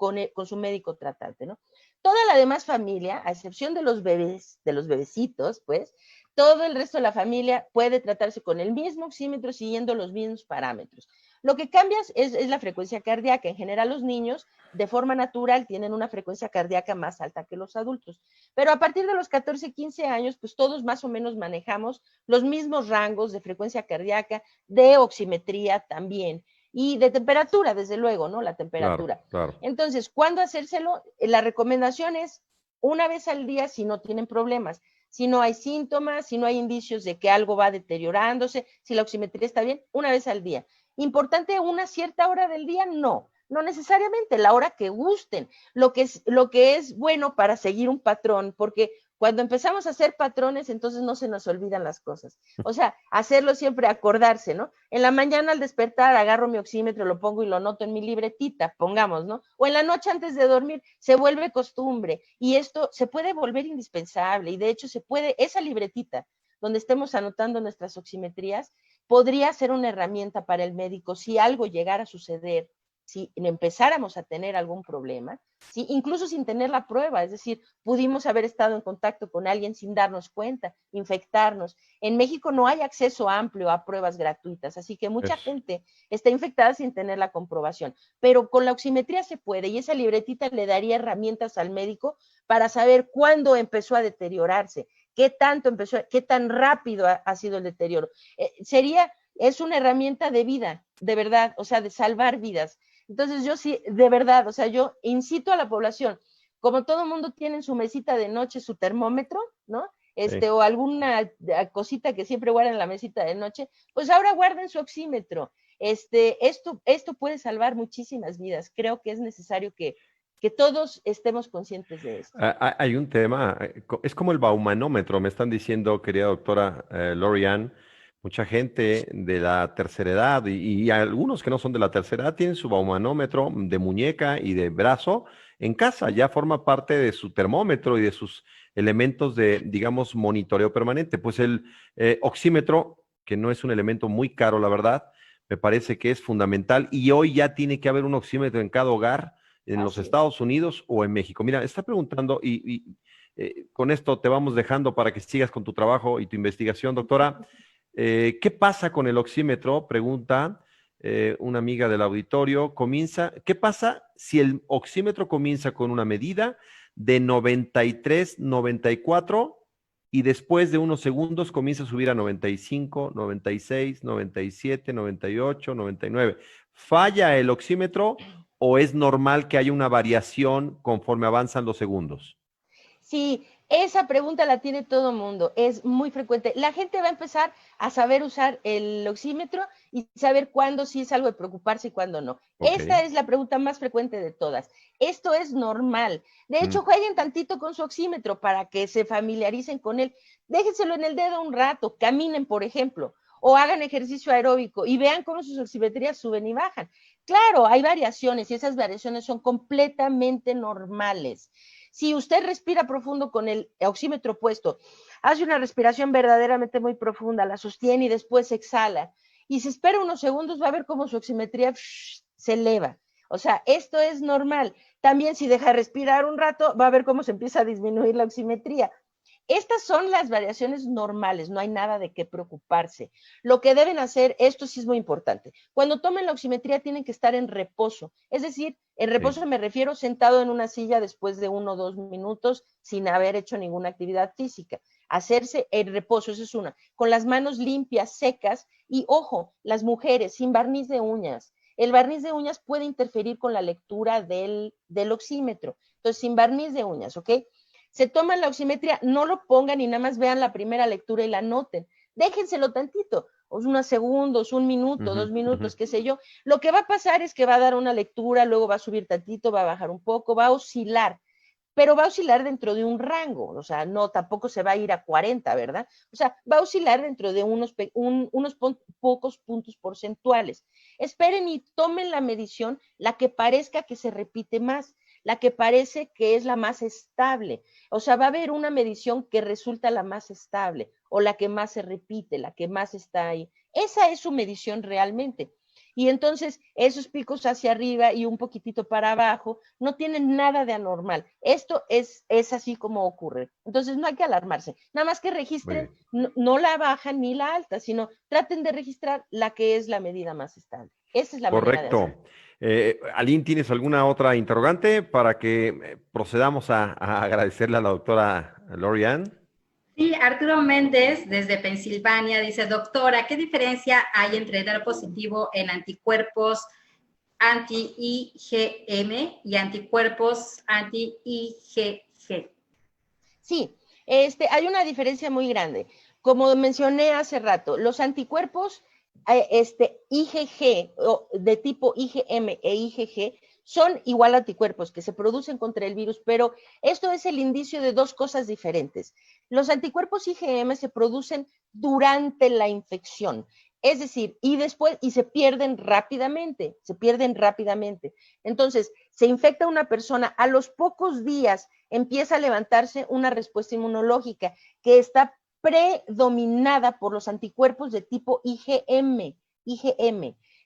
médico tratante, ¿no? Toda la demás familia, a excepción de los bebecitos, pues, todo el resto de la familia puede tratarse con el mismo oxímetro siguiendo los mismos parámetros. Lo que cambia es la frecuencia cardíaca. En general, los niños, de forma natural, tienen una frecuencia cardíaca más alta que los adultos. Pero a partir de los 14, 15 años, pues todos más o menos manejamos los mismos rangos de frecuencia cardíaca, de oximetría también. Y de temperatura, desde luego, ¿no? La temperatura. Claro. Entonces, ¿cuándo hacérselo? La recomendación es una vez al día si no tienen problemas. Si no hay síntomas, si no hay indicios de que algo va deteriorándose, si la oximetría está bien, una vez al día. ¿Importante una cierta hora del día? No necesariamente, la hora que gusten. Lo que es bueno para seguir un patrón, porque cuando empezamos a hacer patrones, entonces no se nos olvidan las cosas. O sea, hacerlo siempre, acordarse, ¿no? En la mañana al despertar agarro mi oxímetro, lo pongo y lo noto en mi libretita, pongamos, ¿no? O en la noche antes de dormir, se vuelve costumbre y esto se puede volver indispensable y de hecho esa libretita donde estemos anotando nuestras oximetrías, podría ser una herramienta para el médico si algo llegara a suceder, si empezáramos a tener algún problema, ¿sí? Incluso sin tener la prueba, es decir, pudimos haber estado en contacto con alguien sin darnos cuenta, infectarnos. En México no hay acceso amplio a pruebas gratuitas, así que mucha gente está infectada sin tener la comprobación, pero con la oximetría se puede y esa libretita le daría herramientas al médico para saber cuándo empezó a deteriorarse, qué tanto empezó, qué tan rápido ha sido el deterioro. Es una herramienta de vida, de verdad, o sea, de salvar vidas. Entonces yo sí, de verdad, o sea, yo incito a la población, como todo mundo tiene en su mesita de noche su termómetro, ¿no? O alguna cosita que siempre guardan en la mesita de noche, pues ahora guarden su oxímetro. Esto puede salvar muchísimas vidas. Creo que es necesario que todos estemos conscientes de esto. Hay un tema, es como el baumanómetro, me están diciendo, querida doctora Lori-Ann, mucha gente de la tercera edad y algunos que no son de la tercera edad tienen su baumanómetro de muñeca y de brazo en casa, ya forma parte de su termómetro y de sus elementos de, digamos, monitoreo permanente. Pues el oxímetro, que no es un elemento muy caro, la verdad, me parece que es fundamental y hoy ya tiene que haber un oxímetro en cada hogar en los Estados Unidos o en México. Mira, está preguntando y con esto te vamos dejando para que sigas con tu trabajo y tu investigación, doctora. ¿Qué pasa con el oxímetro? Pregunta una amiga del auditorio. ¿Qué pasa si el oxímetro comienza con una medida de 93, 94 y después de unos segundos comienza a subir a 95, 96, 97, 98, 99. ¿Falla el oxímetro o es normal que haya una variación conforme avanzan los segundos? Sí, esa pregunta la tiene todo el mundo, es muy frecuente. La gente va a empezar a saber usar el oxímetro y saber cuándo sí es algo de preocuparse y cuándo no. Esta Ok. es la pregunta más frecuente de todas. Esto es normal. De hecho, jueguen tantito con su oxímetro para que se familiaricen con él. Déjenselo en el dedo un rato, caminen, por ejemplo, o hagan ejercicio aeróbico y vean cómo sus oximetrías suben y bajan. Claro, hay variaciones y esas variaciones son completamente normales. Si usted respira profundo con el oxímetro puesto, hace una respiración verdaderamente muy profunda, la sostiene y después exhala, y se espera unos segundos, va a ver cómo su oximetría se eleva. O sea, esto es normal. También si deja de respirar un rato, va a ver cómo se empieza a disminuir la oximetría. Estas son las variaciones normales, no hay nada de qué preocuparse. Lo que deben hacer, esto sí es muy importante, cuando tomen la oximetría tienen que estar en reposo, es decir, en reposo me refiero sentado en una silla después de 1 o 2 minutos sin haber hecho ninguna actividad física. Hacerse en reposo, eso es una, con las manos limpias, secas y ojo, las mujeres sin barniz de uñas. El barniz de uñas puede interferir con la lectura del oxímetro, entonces sin barniz de uñas, ¿ok? Se toman la oximetría, no lo pongan y nada más vean la primera lectura y la anoten. Déjenselo tantito, unos segundos, 1 minuto, 2 minutos, qué sé yo. Lo que va a pasar es que va a dar una lectura, luego va a subir tantito, va a bajar un poco, va a oscilar, pero va a oscilar dentro de un rango, o sea, no, tampoco se va a ir a 40, ¿verdad? O sea, va a oscilar dentro de unos pocos puntos porcentuales. Esperen y tomen la medición, la que parezca que se repite más, la que parece que es la más estable. O sea, va a haber una medición que resulta la más estable o la que más se repite, la que más está ahí. Esa es su medición realmente. Y entonces esos picos hacia arriba y un poquitito para abajo no tienen nada de anormal. Esto es así como ocurre. Entonces no hay que alarmarse. Nada más que registren no la baja ni la alta, sino traten de registrar la que es la medida más estable. Esa es la manera de hacerlo. Correcto. Aline, ¿tienes alguna otra interrogante para que procedamos a agradecerle a la doctora Lorian? Sí, Arturo Méndez, desde Pensilvania, dice, doctora, ¿qué diferencia hay entre dar positivo en anticuerpos anti-IgM y anticuerpos anti-IgG? Sí, hay una diferencia muy grande. Como mencioné hace rato, los anticuerpos IgG de tipo IgM e IgG son igual anticuerpos que se producen contra el virus, pero esto es el indicio de dos cosas diferentes. Los anticuerpos IgM se producen durante la infección, es decir, y después, y se pierden rápidamente, Entonces, se infecta una persona, a los pocos días empieza a levantarse una respuesta inmunológica que está predominada por los anticuerpos de tipo IgM.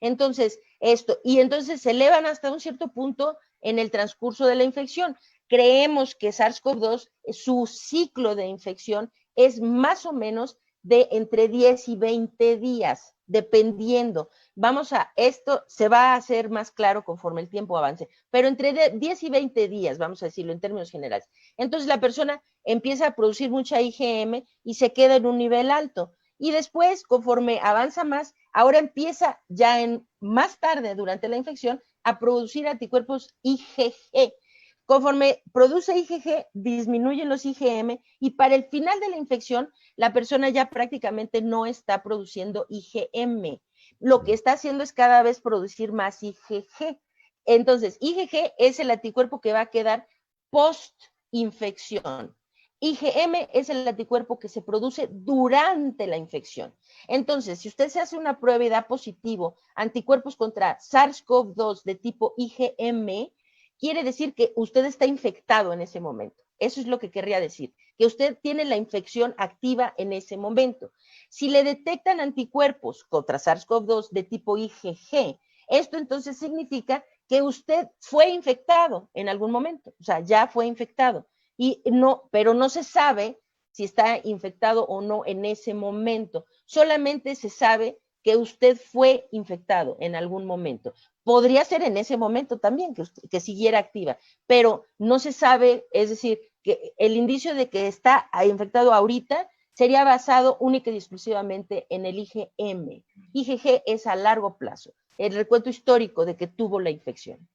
Entonces, entonces se elevan hasta un cierto punto en el transcurso de la infección. Creemos que SARS-CoV-2, su ciclo de infección es más o menos de entre 10 y 20 días, dependiendo. Esto se va a hacer más claro conforme el tiempo avance, pero entre 10 y 20 días, vamos a decirlo en términos generales. Entonces la persona empieza a producir mucha IgM y se queda en un nivel alto. Y después, conforme avanza más, ahora empieza ya más tarde durante la infección a producir anticuerpos IgG. Conforme produce IgG, disminuyen los IgM y para el final de la infección, la persona ya prácticamente no está produciendo IgM. Lo que está haciendo es cada vez producir más IgG. Entonces, IgG es el anticuerpo que va a quedar post-infección. IgM es el anticuerpo que se produce durante la infección. Entonces, si usted se hace una prueba y da positivo anticuerpos contra SARS-CoV-2 de tipo IgM, quiere decir que usted está infectado en ese momento. Eso es lo que querría decir, que usted tiene la infección activa en ese momento. Si le detectan anticuerpos contra SARS-CoV-2 de tipo IgG, esto entonces significa que usted fue infectado en algún momento, o sea, ya fue infectado, pero no se sabe si está infectado o no en ese momento. Solamente se sabe que usted fue infectado en algún momento. Podría ser en ese momento también que siguiera activa, pero no se sabe, es decir, que el indicio de que está infectado ahorita sería basado única y exclusivamente en el IgM. IgG es a largo plazo, el recuento histórico de que tuvo la infección.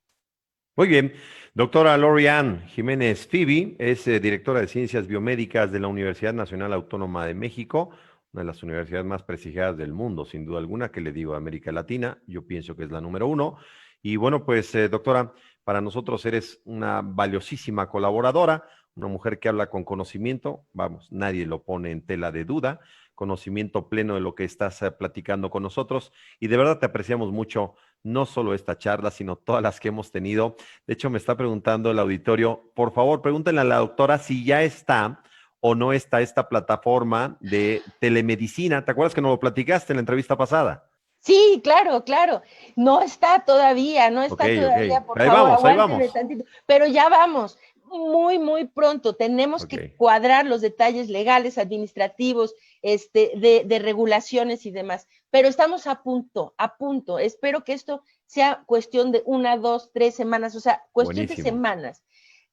Muy bien. Doctora Lori-Ann Jiménez Fibi es directora de Ciencias Biomédicas de la Universidad Nacional Autónoma de México, una de las universidades más prestigiadas del mundo, sin duda alguna, que le digo a América Latina. Yo pienso que es la número 1. Y bueno, pues, doctora, para nosotros eres una valiosísima colaboradora, una mujer que habla con conocimiento, vamos, nadie lo pone en tela de duda, conocimiento pleno de lo que estás platicando con nosotros, y de verdad te apreciamos mucho, no solo esta charla, sino todas las que hemos tenido. De hecho, me está preguntando el auditorio, por favor, pregúntenle a la doctora si ya está o no está esta plataforma de telemedicina. ¿Te acuerdas que nos lo platicaste en la entrevista pasada? Sí, claro, claro. No está todavía, no está todavía, por favor, aguántenme tantito. Pero ya vamos, muy pronto. Tenemos que cuadrar los detalles legales, administrativos, de regulaciones y demás. Pero estamos a punto. Espero que esto sea cuestión de 1, 2, 3 semanas, o sea, cuestión de semanas.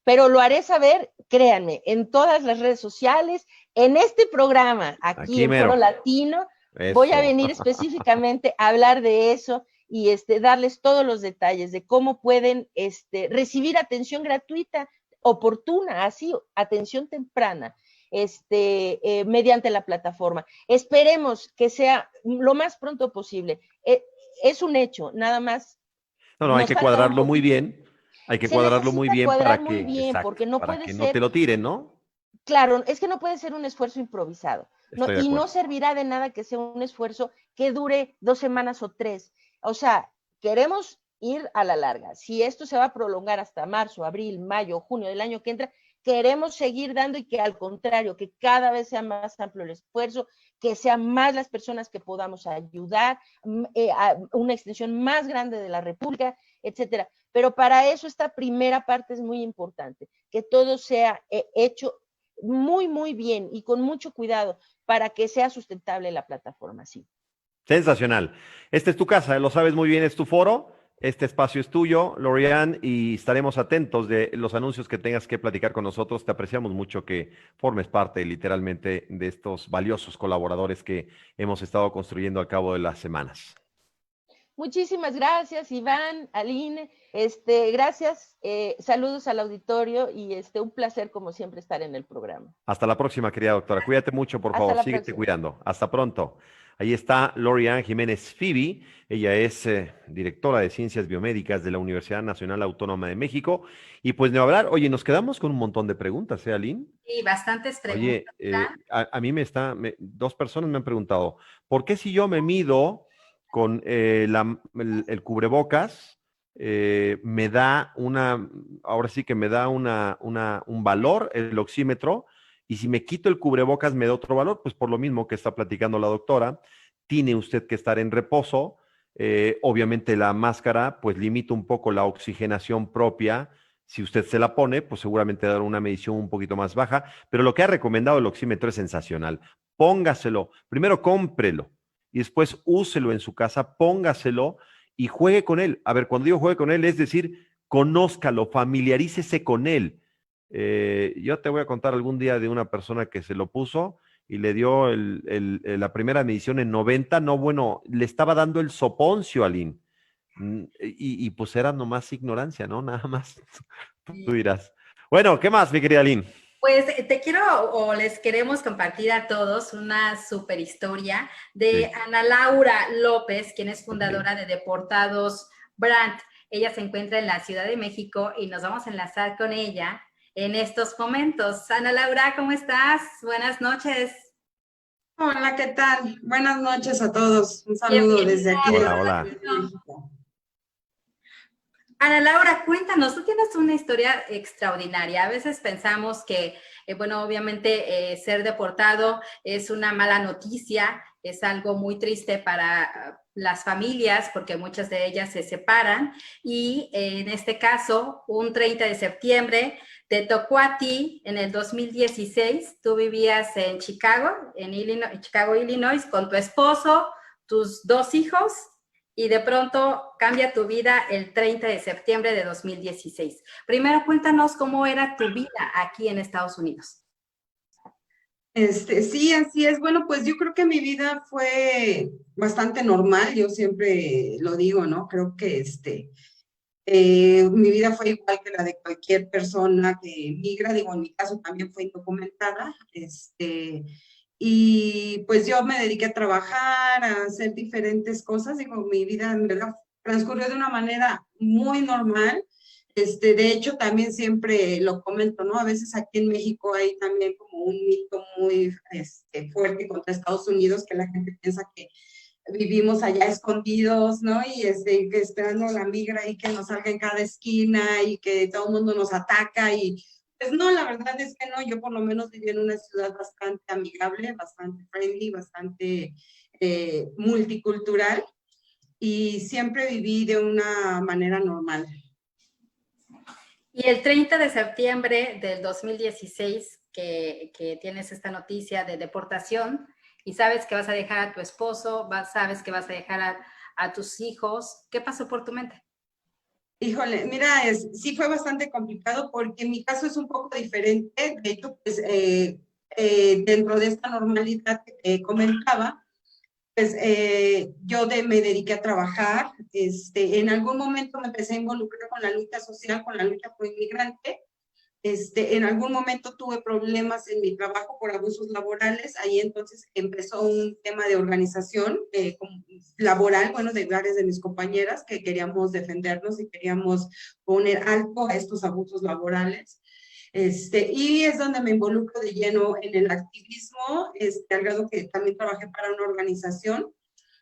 Pero lo haré saber, créanme, en todas las redes sociales, en este programa, aquí en Foro Latino. Eso. Voy a venir específicamente a hablar de eso y darles todos los detalles de cómo pueden recibir atención gratuita, oportuna, así, atención temprana, mediante la plataforma. Esperemos que sea lo más pronto posible. Es un hecho, nada más. No, hay que cuadrarlo muy bien. Hay que cuadrarlo muy bien para que, porque no para puede que ser, no te lo tiren, ¿no? Claro, es que no puede ser un esfuerzo improvisado. No, y no servirá de nada que sea un esfuerzo que dure 2 semanas o 3. O sea, queremos ir a la larga. Si esto se va a prolongar hasta marzo, abril, mayo, junio del año que entra, queremos seguir dando y que al contrario, que cada vez sea más amplio el esfuerzo, que sean más las personas que podamos ayudar, a una extensión más grande de la República, etcétera. Pero para eso esta primera parte es muy importante, que todo sea hecho muy bien y con mucho cuidado para que sea sustentable la plataforma, sí. Sensacional. Esta es tu casa, lo sabes muy bien, es tu foro, este espacio es tuyo, Lori-Ann, y estaremos atentos de los anuncios que tengas que platicar con nosotros. Te apreciamos mucho que formes parte literalmente de estos valiosos colaboradores que hemos estado construyendo al cabo de las semanas. Muchísimas gracias, Iván, Aline, gracias, saludos al auditorio y un placer como siempre estar en el programa. Hasta la próxima, querida doctora. Cuídate mucho, por favor, síguete cuidando. Hasta pronto. Ahí está Lori-Ann Jiménez Fibi, ella es directora de Ciencias Biomédicas de la Universidad Nacional Autónoma de México. Y pues de hablar, oye, nos quedamos con un montón de preguntas, Aline? Sí, bastantes preguntas. Oye, a mí dos personas me han preguntado, ¿por qué si yo me mido con el cubrebocas, me da ahora sí que me da un valor, el oxímetro, y si me quito el cubrebocas me da otro valor? Pues por lo mismo que está platicando la doctora, tiene usted que estar en reposo, obviamente la máscara pues limita un poco la oxigenación propia. Si usted se la pone, pues seguramente dará una medición un poquito más baja, pero lo que ha recomendado el oxímetro es sensacional. Póngaselo, primero cómprelo, y después úselo en su casa, póngaselo y juegue con él. A ver, cuando digo juegue con él, es decir, conózcalo, familiarícese con él. Yo te voy a contar algún día de una persona que se lo puso y le dio la primera medición en 90, no, bueno, le estaba dando el soponcio, Aline. Y pues era nomás ignorancia, ¿no? Nada más. Tú dirás. Bueno, ¿qué más, mi querida Aline? Pues te quiero o les queremos compartir a todos una super historia de Ana Laura López, quien es fundadora de Deportados Brand. Ella se encuentra en la Ciudad de México y nos vamos a enlazar con ella en estos momentos. Ana Laura, ¿cómo estás? Buenas noches. Hola, ¿qué tal? Buenas noches a todos. Un saludo desde aquí. Hola. Ana Laura, cuéntanos, tú tienes una historia extraordinaria. A veces pensamos que, bueno, obviamente ser deportado es una mala noticia, es algo muy triste para las familias porque muchas de ellas se separan y en este caso, un 30 de septiembre, te tocó a ti en el 2016, tú vivías en Chicago, Illinois, con tu esposo, tus 2 hijos y de pronto cambia tu vida el 30 de septiembre de 2016. Primero cuéntanos cómo era tu vida aquí en Estados Unidos. Sí, así es. Bueno, pues yo creo que mi vida fue bastante normal, yo siempre lo digo, ¿no? Creo que mi vida fue igual que la de cualquier persona que migra, digo, en mi caso también fue indocumentada, y pues yo me dediqué a trabajar, a hacer diferentes cosas, digo, mi vida en verdad transcurrió de una manera muy normal. De hecho, también siempre lo comento, ¿no? A veces aquí en México hay también como un mito muy fuerte contra Estados Unidos, que la gente piensa que vivimos allá escondidos, ¿no? Y que esperando la migra y que nos salga en cada esquina y que todo el mundo nos ataca y pues no, la verdad es que no, yo por lo menos viví en una ciudad bastante amigable, bastante friendly, bastante multicultural y siempre viví de una manera normal. Y el 30 de septiembre del 2016, que tienes esta noticia de deportación y sabes que vas a dejar a tu esposo, sabes que vas a dejar a tus hijos, ¿qué pasó por tu mente? Híjole, mira, sí fue bastante complicado porque mi caso es un poco diferente. De hecho, pues dentro de esta normalidad que comentaba, pues yo me dediqué a trabajar. En algún momento me empecé a involucrar con la lucha social, con la lucha por inmigrante. En algún momento tuve problemas en mi trabajo por abusos laborales, ahí entonces empezó un tema de organización laboral, bueno, de varias de mis compañeras que queríamos defendernos y queríamos poner alto a estos abusos laborales. Y es donde me involucro de lleno en el activismo, al grado que también trabajé para una organización.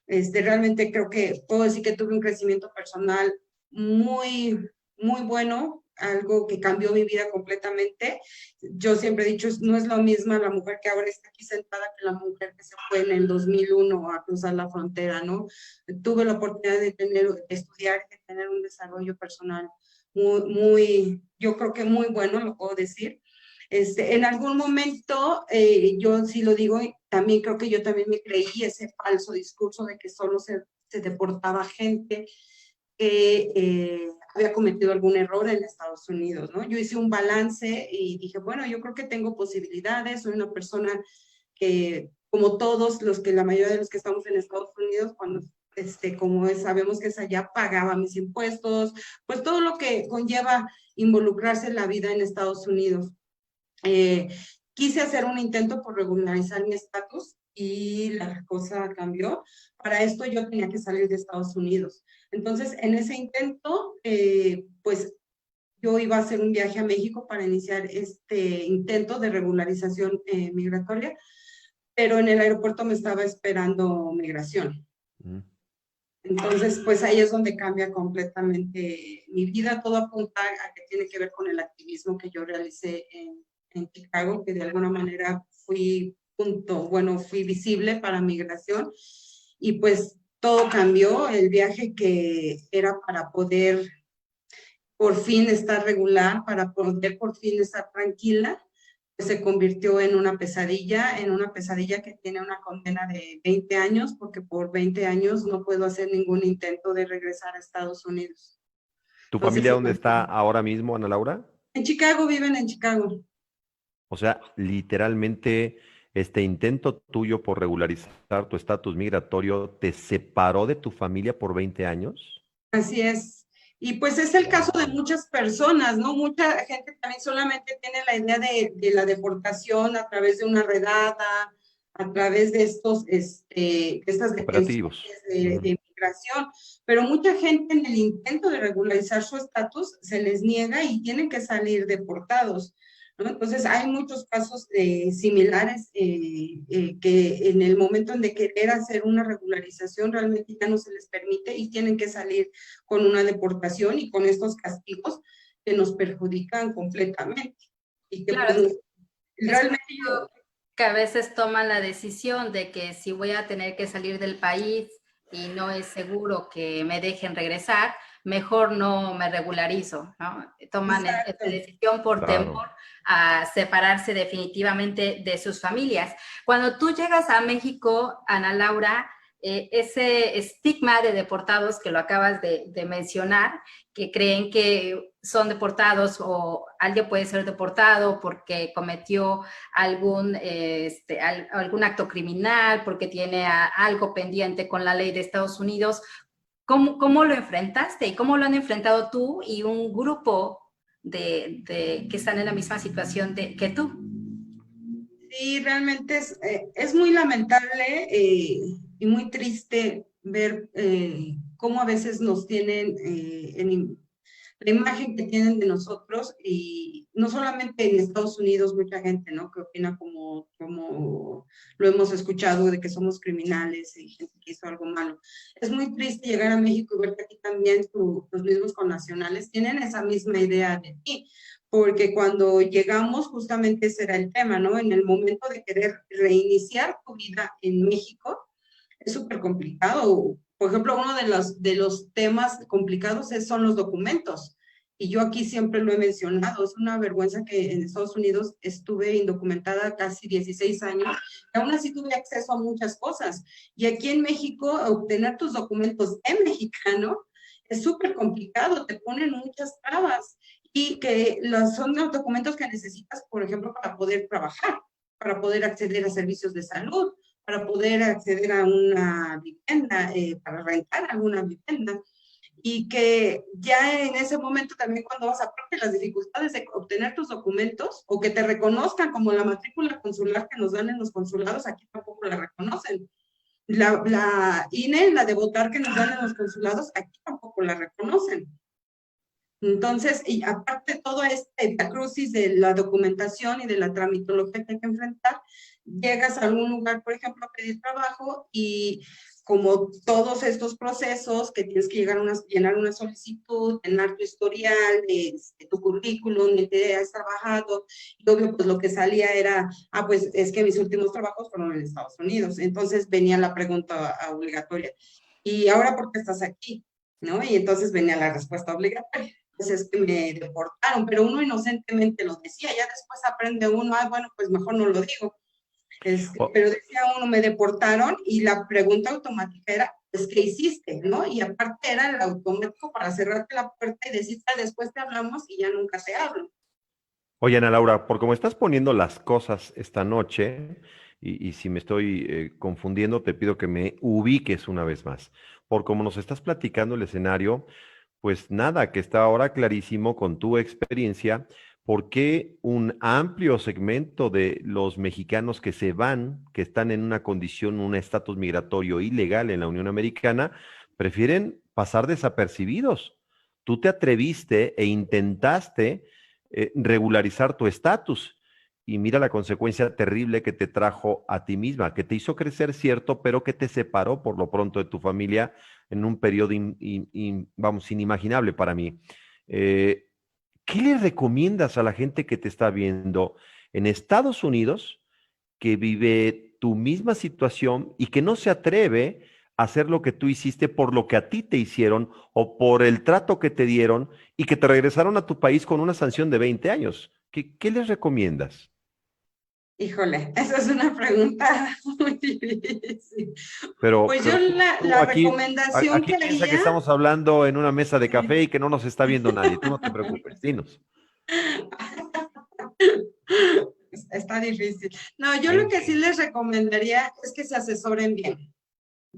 Realmente creo que puedo decir que tuve un crecimiento personal muy, muy bueno, algo que cambió mi vida completamente. Yo siempre he dicho, no es lo mismo la mujer que ahora está aquí sentada que la mujer que se fue en el 2001 a cruzar la frontera, ¿no? Tuve la oportunidad de estudiar, de tener un desarrollo personal muy, yo creo que muy bueno, lo puedo decir. En algún momento, yo sí lo digo, también creo que yo también me creí ese falso discurso de que solo se deportaba gente que había cometido algún error en Estados Unidos, ¿no? Yo hice un balance y dije, bueno, yo creo que tengo posibilidades, soy una persona que, como todos los que, la mayoría de los que estamos en Estados Unidos, cuando como sabemos que es allá, pagaba mis impuestos, pues todo lo que conlleva involucrarse en la vida en Estados Unidos. Quise hacer un intento por regularizar mi estatus y la cosa cambió. Para esto yo tenía que salir de Estados Unidos. Entonces, en ese intento, pues yo iba a hacer un viaje a México para iniciar este intento de regularización migratoria, pero en el aeropuerto me estaba esperando migración. Entonces, pues ahí es donde cambia completamente mi vida. Todo apunta a que tiene que ver con el activismo que yo realicé en Chicago, que de alguna manera fui visible para migración, y pues todo cambió. El viaje que era para poder por fin estar regular, para poder por fin estar tranquila, pues se convirtió en una pesadilla que tiene una condena de 20 años, porque por 20 años no puedo hacer ningún intento de regresar a Estados Unidos. ¿Tu familia dónde está ahora mismo, Ana Laura? En Chicago, viven en Chicago. O sea, literalmente este intento tuyo por regularizar tu estatus migratorio te separó de tu familia por 20 años. Así es. Y pues es el caso de muchas personas, ¿no? Mucha gente también solamente tiene la idea de la deportación a través de una redada, a través de estas Operativos. detenciones de inmigración, pero mucha gente en el intento de regularizar su estatus se les niega y tienen que salir deportados, ¿no? Entonces hay muchos casos similares que en el momento en de querer hacer una regularización realmente ya no se les permite y tienen que salir con una deportación y con estos castigos que nos perjudican completamente. Y que claro, pues, realmente que a veces toman la decisión de que si voy a tener que salir del país y no es seguro que me dejen regresar, mejor no me regularizo, ¿no? Toman esta decisión por temor a separarse definitivamente de sus familias. Cuando tú llegas a México, Ana Laura, ese estigma de deportados que lo acabas de mencionar, que creen que son deportados o alguien puede ser deportado porque cometió algún acto criminal, porque tiene algo pendiente con la ley de Estados Unidos. ¿Cómo lo enfrentaste y cómo lo han enfrentado tú y un grupo que están en la misma situación que tú? Sí, realmente es muy lamentable y muy triste ver cómo a veces nos tienen la imagen que tienen de nosotros, y no solamente en Estados Unidos, mucha gente, ¿no?, que opina como lo hemos escuchado, de que somos criminales y gente que hizo algo malo. Es muy triste llegar a México y ver que aquí también los mismos connacionales tienen esa misma idea de ti, porque cuando llegamos justamente ese era el tema, ¿no? En el momento de querer reiniciar tu vida en México, es súper complicado. Por ejemplo, uno de los temas complicados son los documentos. Y yo aquí siempre lo he mencionado, es una vergüenza que en Estados Unidos estuve indocumentada casi 16 años, y aún así tuve acceso a muchas cosas. Y aquí en México, obtener tus documentos en mexicano es súper complicado, te ponen muchas trabas, y que son los documentos que necesitas, por ejemplo, para poder trabajar, para poder acceder a servicios de salud, para poder acceder a una vivienda, para rentar alguna vivienda. Y que ya en ese momento también, cuando vas a parte de las dificultades de obtener tus documentos o que te reconozcan, como la matrícula consular que nos dan en los consulados, aquí tampoco la reconocen. La INE, la de votar que nos dan en los consulados, aquí tampoco la reconocen. Entonces, y aparte de todo este crucis de la documentación y de la tramitología que hay que enfrentar, llegas a algún lugar, por ejemplo, a pedir trabajo, y como todos estos procesos que tienes que llenar una solicitud, llenar tu historial, tu currículum, en que has trabajado, y obvio, pues lo que salía era, pues es que mis últimos trabajos fueron en Estados Unidos. Entonces venía la pregunta obligatoria, ¿y ahora por qué estás aquí? ¿No? Y entonces venía la respuesta obligatoria. Entonces que me deportaron, pero uno inocentemente lo decía, ya después aprende uno, bueno, pues mejor no lo digo. Pero decía uno, me deportaron, y la pregunta automática era, pues, ¿qué hiciste? ¿No? Y aparte era el automático para cerrarte la puerta y decirte, después te hablamos, y ya nunca te hablo. Oye, Ana Laura, por cómo estás poniendo las cosas esta noche, y si me estoy confundiendo, te pido que me ubiques una vez más. Por cómo nos estás platicando el escenario, pues nada, que está ahora clarísimo con tu experiencia, por qué un amplio segmento de los mexicanos que se van, que están en una condición, un estatus migratorio ilegal en la Unión Americana, prefieren pasar desapercibidos. Tú te atreviste e intentaste regularizar tu estatus. Y mira la consecuencia terrible que te trajo a ti misma, que te hizo crecer, cierto, pero que te separó por lo pronto de tu familia en un periodo, vamos, inimaginable para mí. ¿Qué le recomiendas a la gente que te está viendo en Estados Unidos, que vive tu misma situación y que no se atreve a hacer lo que tú hiciste por lo que a ti te hicieron o por el trato que te dieron y que te regresaron a tu país con una sanción de 20 años? ¿Qué les recomiendas? Híjole, esa es una pregunta muy difícil. Pero, Pues yo pero tú la aquí, recomendación aquí que piensa que haría, estamos hablando en una mesa de sí. café y que no nos está viendo nadie. Tú no te preocupes, dinos. Está difícil. No, yo lo Sí. que sí les recomendaría es que se asesoren bien,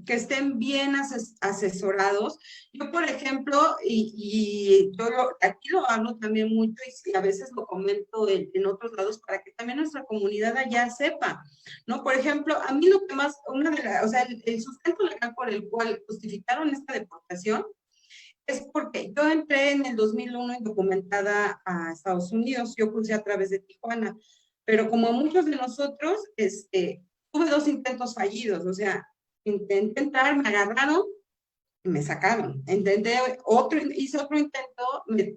que estén bien asesorados. Yo, por ejemplo, y yo aquí lo hablo también mucho, y a veces lo comento en otros lados para que también nuestra comunidad allá sepa, ¿no? Por ejemplo, a mí lo que más, o sea, el sustento legal por el cual justificaron esta deportación es porque yo entré en el 2001 indocumentada a Estados Unidos, yo crucé a través de Tijuana, pero como muchos de nosotros, tuve 2 intentos fallidos, o sea, intenté entrar, me agarraron y me sacaron. Hice otro intento,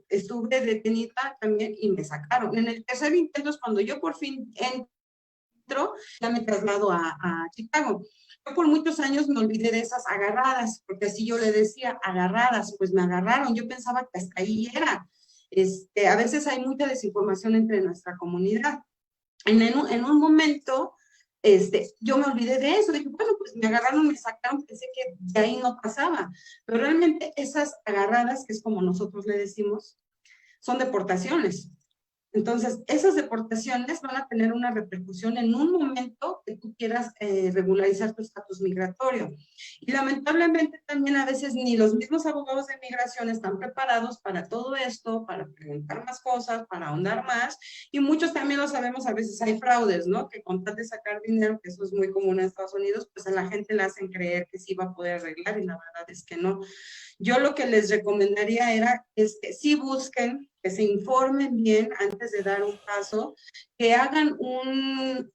estuve detenida también y me sacaron. En el tercer intento es cuando yo por fin entro, ya me traslado a Chicago. Yo por muchos años me olvidé de esas agarradas, porque así yo le decía, agarradas, pues me agarraron, yo pensaba que hasta ahí era. A veces hay mucha desinformación entre nuestra comunidad. En un momento yo me olvidé de eso. Dije, bueno, pues me agarraron, me sacaron, pensé que de ahí no pasaba. Pero realmente esas agarradas, que es como nosotros le decimos, son deportaciones. Entonces, esas deportaciones van a tener una repercusión en un momento que tú quieras regularizar tu estatus migratorio. Y lamentablemente también a veces ni los mismos abogados de migración están preparados para todo esto, para preguntar más cosas, para ahondar más. Y muchos también lo sabemos, a veces hay fraudes, ¿no? Que con tal de sacar dinero, que eso es muy común en Estados Unidos, pues a la gente le hacen creer que sí va a poder arreglar y la verdad es que no. Yo lo que les recomendaría era que sí busquen, que se informen bien antes de dar un paso, que hagan un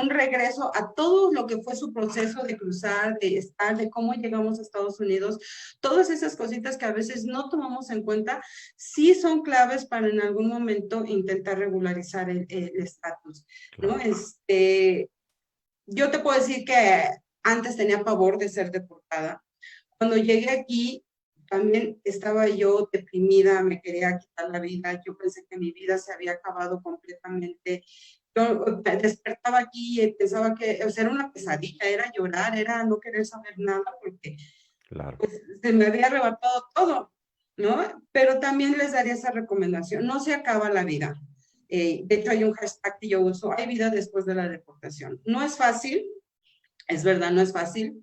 regreso a todo lo que fue su proceso de cruzar, de estar, de cómo llegamos a Estados Unidos. Todas esas cositas que a veces no tomamos en cuenta, sí son claves para en algún momento intentar regularizar el estatus, ¿no? Yo te puedo decir que antes tenía pavor de ser deportada. Cuando llegué aquí, también estaba yo deprimida, me quería quitar la vida, yo pensé que mi vida se había acabado completamente. Yo despertaba aquí y pensaba que, o sea, era una pesadilla, era llorar, era no querer saber nada porque Claro. pues, se me había arrebatado todo, ¿no? Pero también les daría esa recomendación, no se acaba la vida. De hecho, hay un hashtag que yo uso, hay vida después de la deportación. No es fácil, es verdad, no es fácil,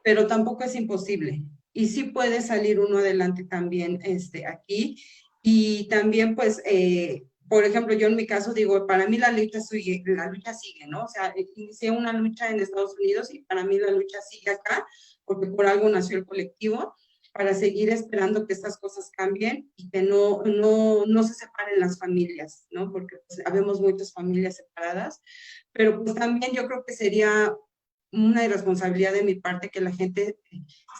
pero tampoco es imposible. Y sí puede salir uno adelante también aquí. Y también, pues, por ejemplo, yo en mi caso digo, para mí la lucha sigue, ¿no? O sea, inicié una lucha en Estados Unidos y para mí la lucha sigue acá, porque por algo nació el colectivo, para seguir esperando que estas cosas cambien y que no se separen las familias, ¿no? Porque pues, habemos muchas familias separadas, pero pues también yo creo que sería una irresponsabilidad de mi parte que la gente,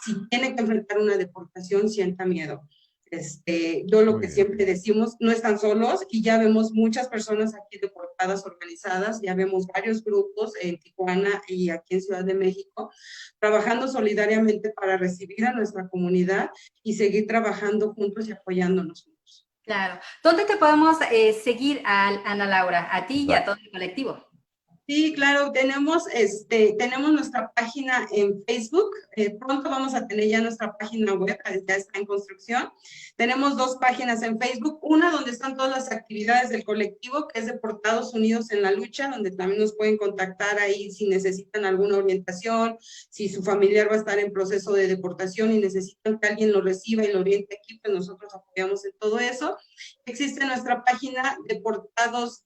si tiene que enfrentar una deportación, sienta miedo. Yo lo que siempre decimos, no están solos y ya vemos muchas personas aquí deportadas organizadas, ya vemos varios grupos en Tijuana y aquí en Ciudad de México, trabajando solidariamente para recibir a nuestra comunidad y seguir trabajando juntos y apoyándonos juntos. Claro. ¿Dónde te podemos seguir, Ana Laura, a ti y a todo el colectivo? Sí, claro, tenemos nuestra página en Facebook, pronto vamos a tener ya nuestra página web, ya está en construcción. Tenemos 2 páginas en Facebook, una donde están todas las actividades del colectivo, que es Deportados Unidos en la Lucha, donde también nos pueden contactar ahí si necesitan alguna orientación, si su familiar va a estar en proceso de deportación y necesitan que alguien lo reciba y lo oriente aquí, pues nosotros apoyamos en todo eso. Existe nuestra página Deportados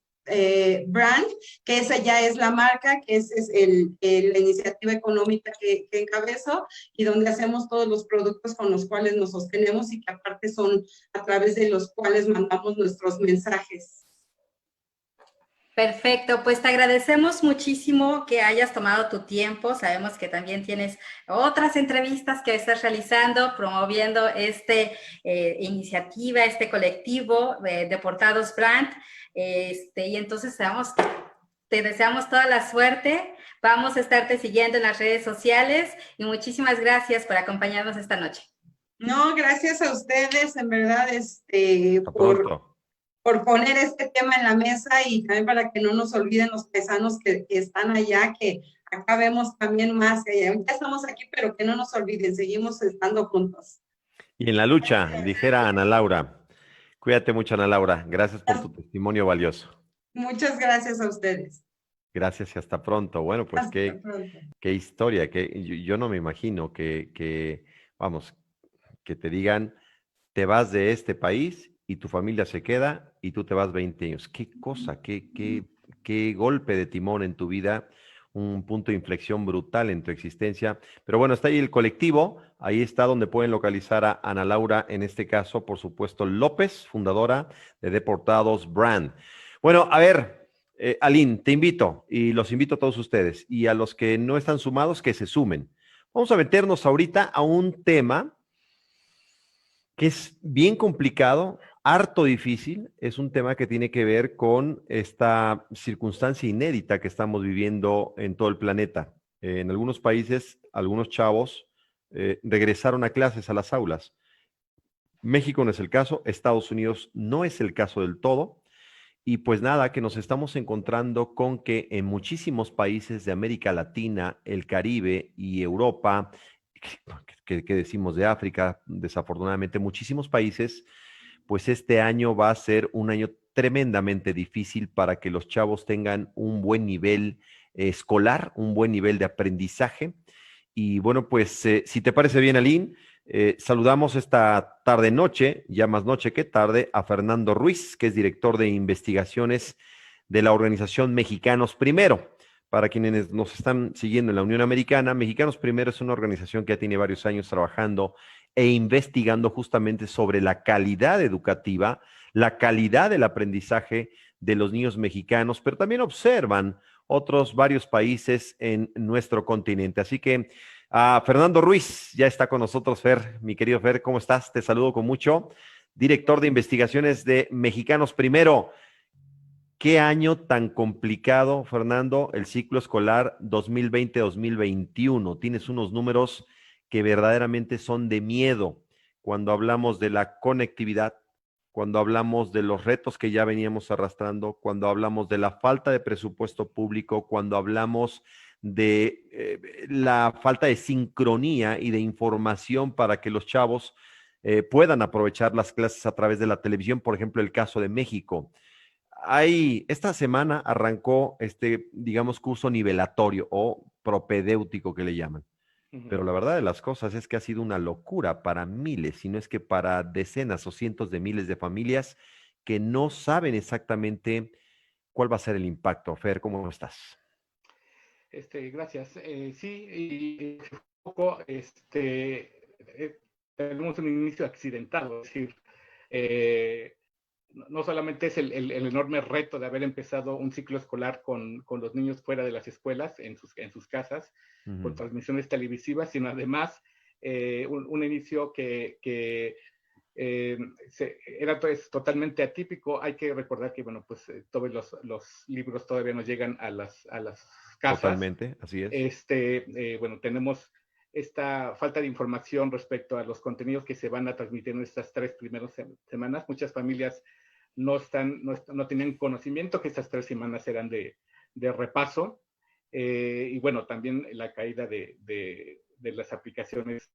Brand, que esa ya es la marca, que es la iniciativa económica que encabezo y donde hacemos todos los productos con los cuales nos sostenemos y que aparte son a través de los cuales mandamos nuestros mensajes. Perfecto, pues te agradecemos muchísimo que hayas tomado tu tiempo. Sabemos que también tienes otras entrevistas que estás realizando, promoviendo iniciativa, este colectivo Deportados Brand. Y entonces te deseamos toda la suerte. Vamos a estarte siguiendo en las redes sociales y muchísimas gracias por acompañarnos esta noche. No, gracias a ustedes, en verdad, por poner este tema en la mesa y también para que no nos olviden los paisanos que están allá, que acá vemos también más, que ya estamos aquí, pero que no nos olviden, seguimos estando juntos. Y en la lucha, dijera Ana Laura. Cuídate mucho, Ana Laura. Gracias por tu testimonio valioso. Muchas gracias a ustedes. Gracias y hasta pronto. Bueno, pues qué historia, yo no me imagino vamos, que te digan, te vas de este país y tu familia se queda y tú te vas 20 años. Qué cosa, qué golpe de timón en tu vida, un punto de inflexión brutal en tu existencia. Pero bueno, está ahí el colectivo, ahí está donde pueden localizar a Ana Laura, en este caso, por supuesto, López, fundadora de Deportados Brand. Bueno, a ver, Aline, te invito y los invito a todos ustedes y a los que no están sumados, que se sumen. Vamos a meternos ahorita a un tema que es bien complicado, harto difícil, es un tema que tiene que ver con esta circunstancia inédita que estamos viviendo en todo el planeta. En algunos países, algunos chavos regresaron a clases, a las aulas. México no es el caso, Estados Unidos no es el caso del todo, Y pues nada, que nos estamos encontrando con que en muchísimos países de América Latina, el Caribe y Europa, que decimos de África, desafortunadamente muchísimos países, pues este año va a ser un año tremendamente difícil para que los chavos tengan un buen nivel escolar, un buen nivel de aprendizaje. Y bueno, pues si te parece bien, Aline, saludamos esta tarde-noche, ya más noche que tarde, a Fernando Ruiz, que es director de investigaciones de la organización Mexicanos Primero. Para quienes nos están siguiendo en la Unión Americana, Mexicanos Primero es una organización que ya tiene varios años trabajando e investigando justamente sobre la calidad educativa, la calidad del aprendizaje de los niños mexicanos, pero también observan otros varios países en nuestro continente. Así que Fernando Ruiz ya está con nosotros, Fer, mi querido Fer, ¿cómo estás? Te saludo con mucho. Director de investigaciones de Mexicanos Primero. ¿Qué año tan complicado, Fernando, el ciclo escolar 2020-2021? Tienes unos números que verdaderamente son de miedo cuando hablamos de la conectividad, cuando hablamos de los retos que ya veníamos arrastrando, cuando hablamos de la falta de presupuesto público, cuando hablamos de la falta de sincronía y de información para que los chavos puedan aprovechar las clases a través de la televisión, por ejemplo, el caso de México. Esta semana arrancó digamos, curso nivelatorio o propedéutico que le llaman. Pero la verdad de las cosas es que ha sido una locura para miles, si no es que para decenas o cientos de miles de familias que no saben exactamente cuál va a ser el impacto. Fer, ¿cómo estás? Gracias. Sí, y un poco, tenemos un inicio accidentado, es decir, no solamente es el enorme reto de haber empezado un ciclo escolar con los niños fuera de las escuelas, en sus casas, con transmisiones televisivas, sino además un inicio que era totalmente atípico. Hay que recordar que, bueno, pues todos los libros todavía no llegan a las casas. Totalmente, así es. Bueno, tenemos esta falta de información respecto a los contenidos que se van a transmitir en estas 3 primeras semanas. Muchas familias no tenían conocimiento que estas 3 semanas eran de repaso. Y bueno, también la caída de las aplicaciones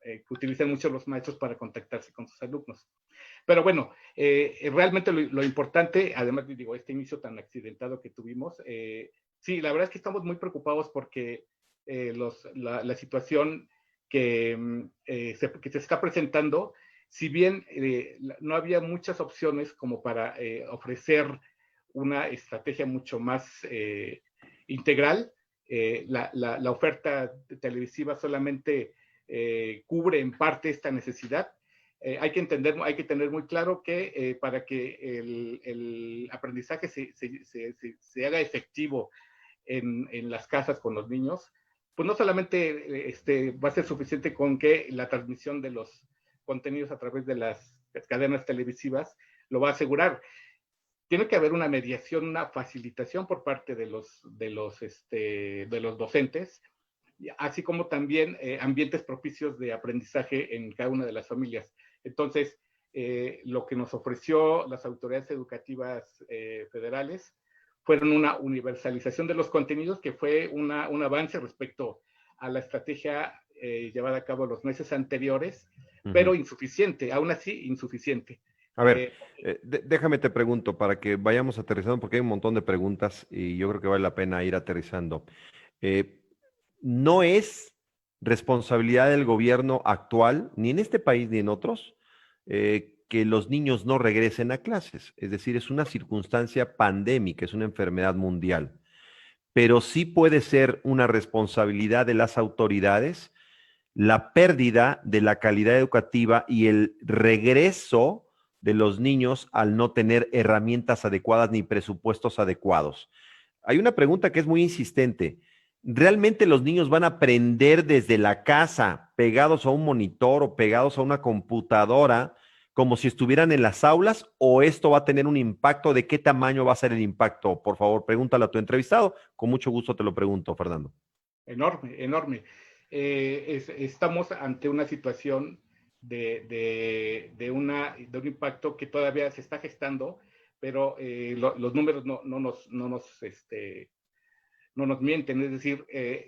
que utilizan mucho los maestros para contactarse con sus alumnos. Pero bueno, realmente lo importante, además digo, este inicio tan accidentado que tuvimos, sí, la verdad es que estamos muy preocupados porque la situación que se está presentando, si bien no había muchas opciones como para ofrecer una estrategia mucho más integral, la oferta televisiva solamente cubre en parte esta necesidad. Hay que tener muy claro que para que el aprendizaje se haga efectivo en las casas con los niños, pues no solamente va a ser suficiente con que la transmisión de los contenidos a través de las cadenas televisivas lo va a asegurar. Tiene que haber una mediación, una facilitación por parte de los docentes, así como también ambientes propicios de aprendizaje en cada una de las familias. Entonces, lo que nos ofreció las autoridades educativas federales fueron una universalización de los contenidos, que fue un avance respecto a la estrategia llevada a cabo los meses anteriores, pero insuficiente, aún así insuficiente. A ver, déjame te pregunto para que vayamos aterrizando, porque hay un montón de preguntas y yo creo que vale la pena ir aterrizando. No es responsabilidad del gobierno actual, ni en este país ni en otros, que los niños no regresen a clases. Es decir, es una circunstancia pandémica, es una enfermedad mundial. Pero sí puede ser una responsabilidad de las autoridades la pérdida de la calidad educativa y el regreso de los niños al no tener herramientas adecuadas ni presupuestos adecuados. Hay una pregunta que es muy insistente. ¿Realmente los niños van a aprender desde la casa, pegados a un monitor o pegados a una computadora, como si estuvieran en las aulas, o esto va a tener un impacto? ¿De qué tamaño va a ser el impacto? Por favor, pregúntale a tu entrevistado. Con mucho gusto te lo pregunto, Fernando. Enorme, enorme. Estamos ante una situación de un impacto que todavía se está gestando, pero los números no nos mienten, es decir,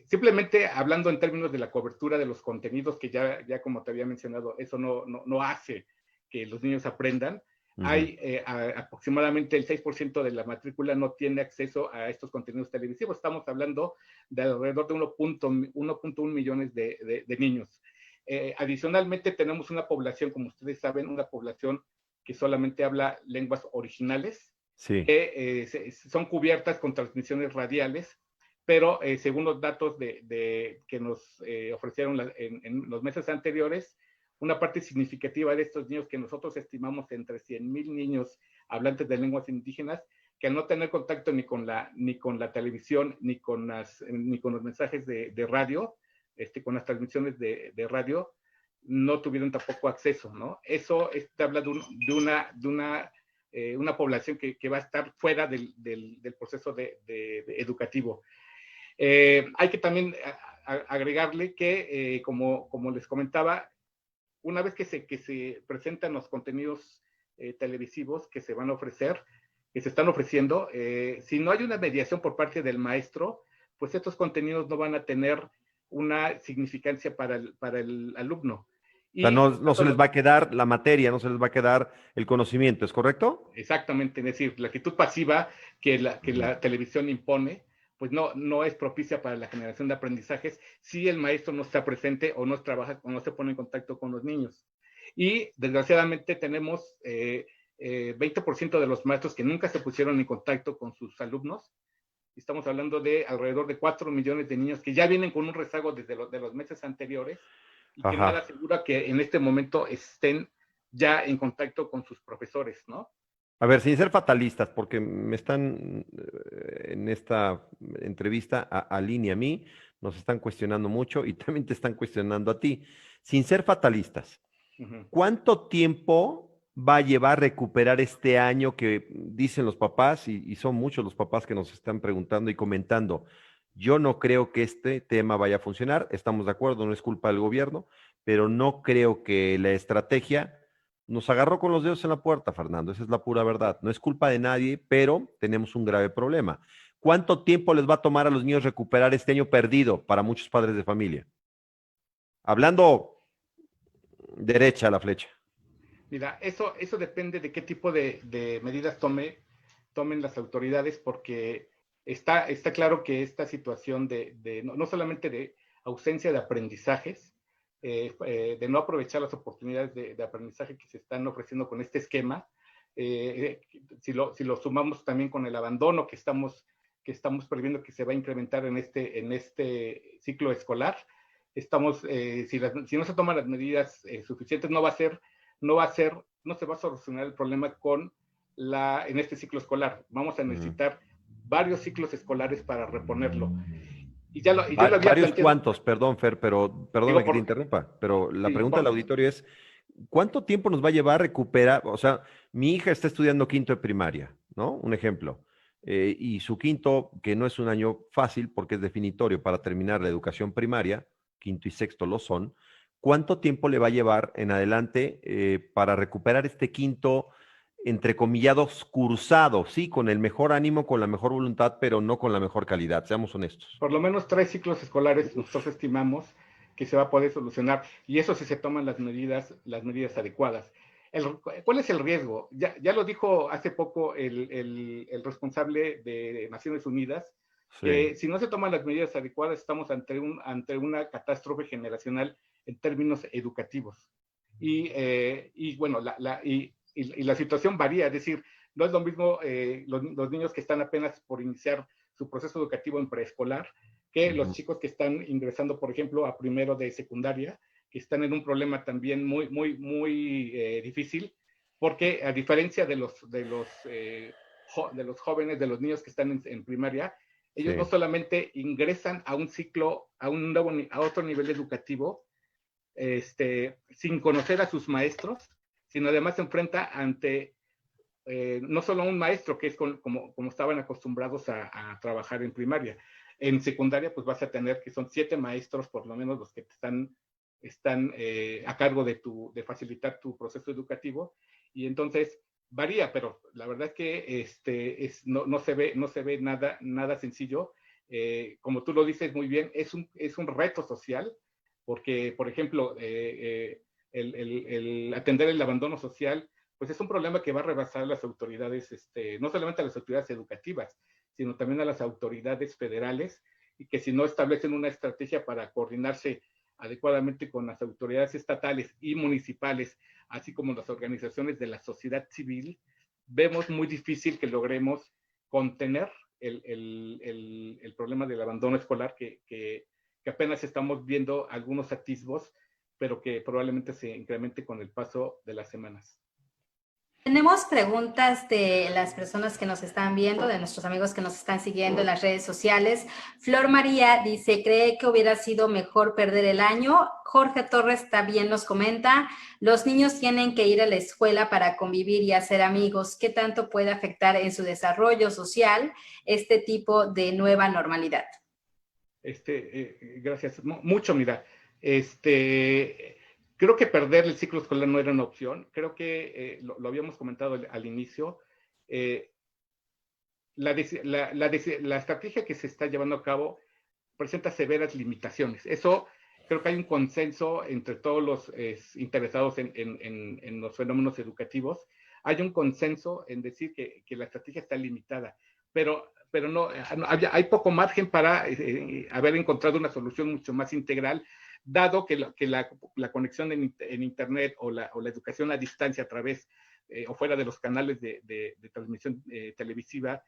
simplemente hablando en términos de la cobertura de los contenidos, que ya como te había mencionado, eso no hace que los niños aprendan. Hay aproximadamente el 6% de la matrícula no tiene acceso a estos contenidos televisivos. Estamos hablando de alrededor de 1.1 millones de niños. Adicionalmente, tenemos una población, como ustedes saben, una población que solamente habla lenguas originales, Sí. que son cubiertas con transmisiones radiales, pero según los datos que nos ofrecieron en los meses anteriores, una parte significativa de estos niños, que nosotros estimamos entre 100,000 niños hablantes de lenguas indígenas, que al no tener contacto ni con la televisión, ni con los mensajes de radio, con las transmisiones de radio, no tuvieron tampoco acceso, ¿no? Eso habla de una población que va a estar fuera del proceso educativo. Hay que también agregarle que, como les comentaba, una vez que se presentan los contenidos televisivos que se van a ofrecer, que se están ofreciendo, si no hay una mediación por parte del maestro, pues estos contenidos no van a tener una significancia para el alumno. O sea, no se les va a quedar la materia, no se les va a quedar el conocimiento, ¿es correcto? Exactamente, es decir, la actitud pasiva que la televisión impone, pues no es propicia para la generación de aprendizajes si el maestro no está presente o no trabaja o no se pone en contacto con los niños. Y desgraciadamente tenemos 20% de los maestros que nunca se pusieron en contacto con sus alumnos. Estamos hablando de alrededor de 4 millones de niños que ya vienen con un rezago desde los meses anteriores, y que nada asegura que en este momento estén ya en contacto con sus profesores, ¿no? A ver, sin ser fatalistas, porque me están en esta entrevista a Lini y a mí, nos están cuestionando mucho y también te están cuestionando a ti. Sin ser fatalistas, ¿cuánto tiempo va a llevar recuperar este año que dicen los papás, y son muchos los papás que nos están preguntando y comentando? Yo no creo que este tema vaya a funcionar, estamos de acuerdo, no es culpa del gobierno, pero no creo que la estrategia nos agarró con los dedos en la puerta, Fernando, esa es la pura verdad. No es culpa de nadie, pero tenemos un grave problema. ¿Cuánto tiempo les va a tomar a los niños recuperar este año perdido para muchos padres de familia? Hablando derecha a la flecha. Mira, eso depende de qué tipo de medidas tomen las autoridades, porque está claro que esta situación no solamente de ausencia de aprendizajes, de no aprovechar las oportunidades de aprendizaje que se están ofreciendo con este esquema, si lo sumamos también con el abandono que estamos previendo que se va a incrementar en este ciclo escolar, si no se toman las medidas suficientes, no se va a solucionar el problema en este ciclo escolar. Vamos a necesitar varios ciclos escolares para reponerlo. Y ya lo había ¿Varios planteado. cuántos? Perdón, Fer, pero perdóname que te interrumpa, pero la pregunta del auditorio es, ¿cuánto tiempo nos va a llevar a recuperar? O sea, mi hija está estudiando quinto de primaria, ¿no? Un ejemplo. Y su quinto, que no es un año fácil porque es definitorio para terminar la educación primaria, quinto y sexto lo son, ¿cuánto tiempo le va a llevar en adelante para recuperar este quinto, entrecomillados, cursado, sí, con el mejor ánimo, con la mejor voluntad, pero no con la mejor calidad, seamos honestos? Por lo menos 3 ciclos escolares nosotros estimamos que se va a poder solucionar, y eso si se toman las medidas adecuadas. ¿Cuál es el riesgo? Ya lo dijo hace poco el responsable de Naciones Unidas, que si no se toman las medidas adecuadas estamos ante una catástrofe generacional en términos educativos. Y bueno, la situación varía, es decir, no es lo mismo los niños que están apenas por iniciar su proceso educativo en preescolar que los chicos que están ingresando, por ejemplo, a primero de secundaria, que están en un problema también muy, muy, muy difícil, porque a diferencia de los jóvenes, de los niños que están en primaria, ellos no solamente ingresan a un ciclo, a otro nivel educativo, sin conocer a sus maestros, sino además se enfrenta ante no solo a un maestro, que es como estaban acostumbrados a trabajar en primaria. En secundaria, pues vas a tener que son 7 maestros, por lo menos los que están a cargo de facilitar tu proceso educativo, y entonces varía, pero la verdad es que no se ve nada sencillo. Como tú lo dices muy bien, es un reto social, porque, por ejemplo, el atender el abandono social, pues es un problema que va a rebasar las autoridades, no solamente a las autoridades educativas, sino también a las autoridades federales, y que si no establecen una estrategia para coordinarse adecuadamente con las autoridades estatales y municipales, así como las organizaciones de la sociedad civil, vemos muy difícil que logremos contener el problema del abandono escolar, que apenas estamos viendo algunos atisbos, pero que probablemente se incremente con el paso de las semanas. Tenemos preguntas de las personas que nos están viendo, de nuestros amigos que nos están siguiendo en las redes sociales. Flor María dice, ¿cree que hubiera sido mejor perder el año? Jorge Torres también nos comenta, los niños tienen que ir a la escuela para convivir y hacer amigos. ¿Qué tanto puede afectar en su desarrollo social este tipo de nueva normalidad? Gracias. Mucho, mira. Creo que perder el ciclo escolar no era una opción. Creo que lo habíamos comentado al inicio. La estrategia que se está llevando a cabo presenta severas limitaciones. Eso creo que hay un consenso entre todos los interesados en los fenómenos educativos. Hay un consenso en decir que la estrategia está limitada, pero no, hay poco margen para haber encontrado una solución mucho más integral, dado que la conexión en Internet o la educación a distancia a través o fuera de los canales de transmisión televisiva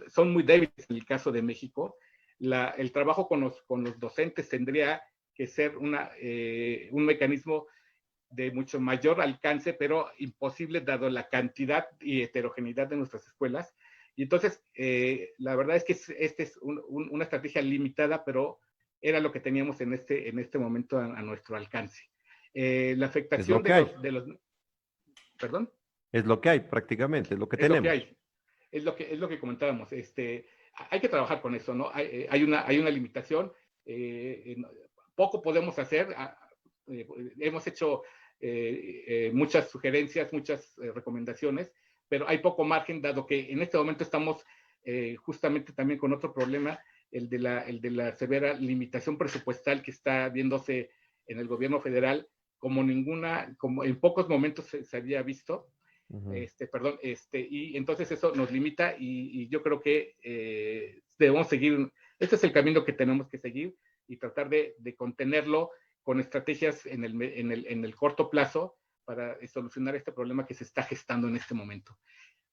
son muy débiles en el caso de México. El trabajo con los docentes tendría que ser un mecanismo de mucho mayor alcance, pero imposible dado la cantidad y heterogeneidad de nuestras escuelas. Y entonces, la verdad es que esta es una estrategia limitada, pero era lo que teníamos en este momento a nuestro alcance. La afectación de los... ¿Perdón? Es lo que hay prácticamente, es lo que tenemos. Lo que hay. Es lo que comentábamos. Hay que trabajar con eso, ¿no? Hay una limitación. Poco podemos hacer. Hemos hecho muchas sugerencias, muchas recomendaciones, pero hay poco margen, dado que en este momento estamos justamente también con otro problema, el de la severa limitación presupuestal que está viéndose en el gobierno federal, como en pocos momentos se había visto. Uh-huh. Y entonces eso nos limita, y yo creo que debemos seguir, este es el camino que tenemos que seguir, y tratar de contenerlo con estrategias en el corto plazo para solucionar este problema que se está gestando en este momento.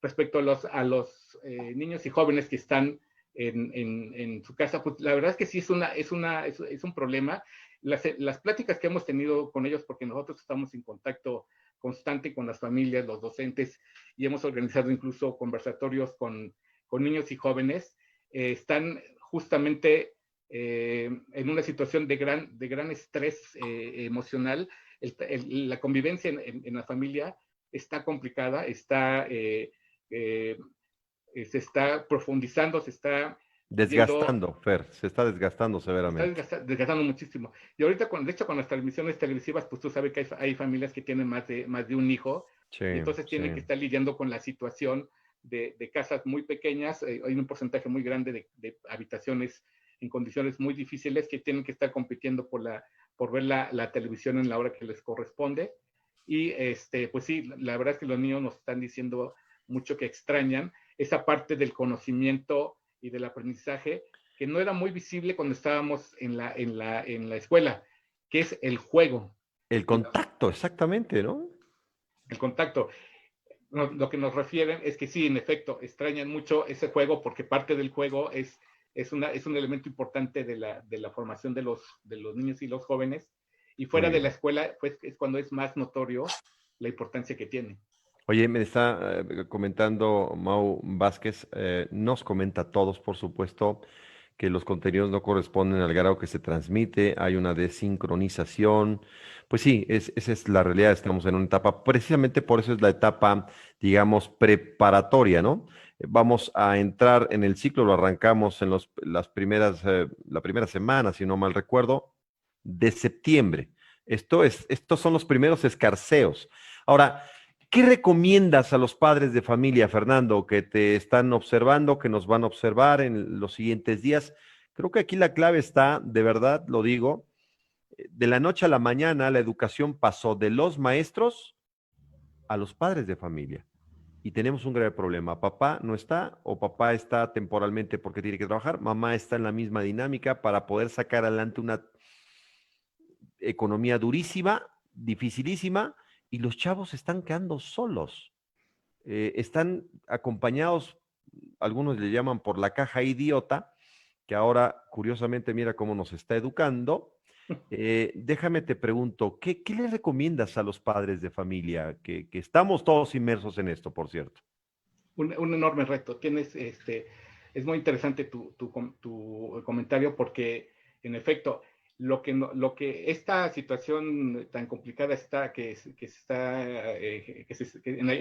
Respecto a los niños y jóvenes que están en su casa, pues la verdad es que sí es un problema. Las pláticas que hemos tenido con ellos, porque nosotros estamos en contacto constante con las familias, los docentes, y hemos organizado incluso conversatorios con niños y jóvenes, están justamente en una situación de gran estrés emocional. La convivencia en la familia está complicada, se está profundizando, se está desgastando, Fer, se está desgastando severamente. Se está desgastando muchísimo. Y ahorita, de hecho, con las transmisiones televisivas, pues tú sabes que hay familias que tienen más de un hijo, sí, y entonces tienen que estar lidiando con la situación de casas muy pequeñas. Hay un porcentaje muy grande de habitaciones en condiciones muy difíciles, que tienen que estar compitiendo por ver la televisión en la hora que les corresponde. Y pues sí, la verdad es que los niños nos están diciendo mucho que extrañan esa parte del conocimiento y del aprendizaje que no era muy visible cuando estábamos en la escuela, que es el juego. El contacto, exactamente, ¿no? El contacto. Lo que nos refieren es que sí, en efecto, extrañan mucho ese juego, porque parte del juego es un elemento importante de la formación de los niños y los jóvenes, y fuera de la escuela, pues es cuando es más notorio la importancia que tiene. Oye, me está comentando Mau Vázquez, nos comenta a todos, por supuesto, que los contenidos no corresponden al grado que se transmite, hay una desincronización. Pues sí, esa es la realidad, estamos en una etapa, precisamente por eso es la etapa, digamos, preparatoria, ¿no? Vamos a entrar en el ciclo, lo arrancamos en la primera semana, si no mal recuerdo, de septiembre. Estos son los primeros escarceos. Ahora, ¿Qué recomiendas a los padres de familia, Fernando, que te están observando, que nos van a observar en los siguientes días? Creo que aquí la clave está, de verdad lo digo, de la noche a la mañana la educación pasó de los maestros a los padres de familia. Y tenemos un grave problema. Papá no está o papá está temporalmente porque tiene que trabajar. Mamá está en la misma dinámica para poder sacar adelante una economía durísima, dificilísima, y los chavos se están quedando solos. Están acompañados, algunos le llaman por la caja idiota, que ahora curiosamente mira cómo nos está educando. Déjame te pregunto, ¿qué le recomiendas a los padres de familia? Que estamos todos inmersos en esto, por cierto. Un enorme reto. Es muy interesante tu comentario porque, en efecto, lo que esta situación tan complicada está, en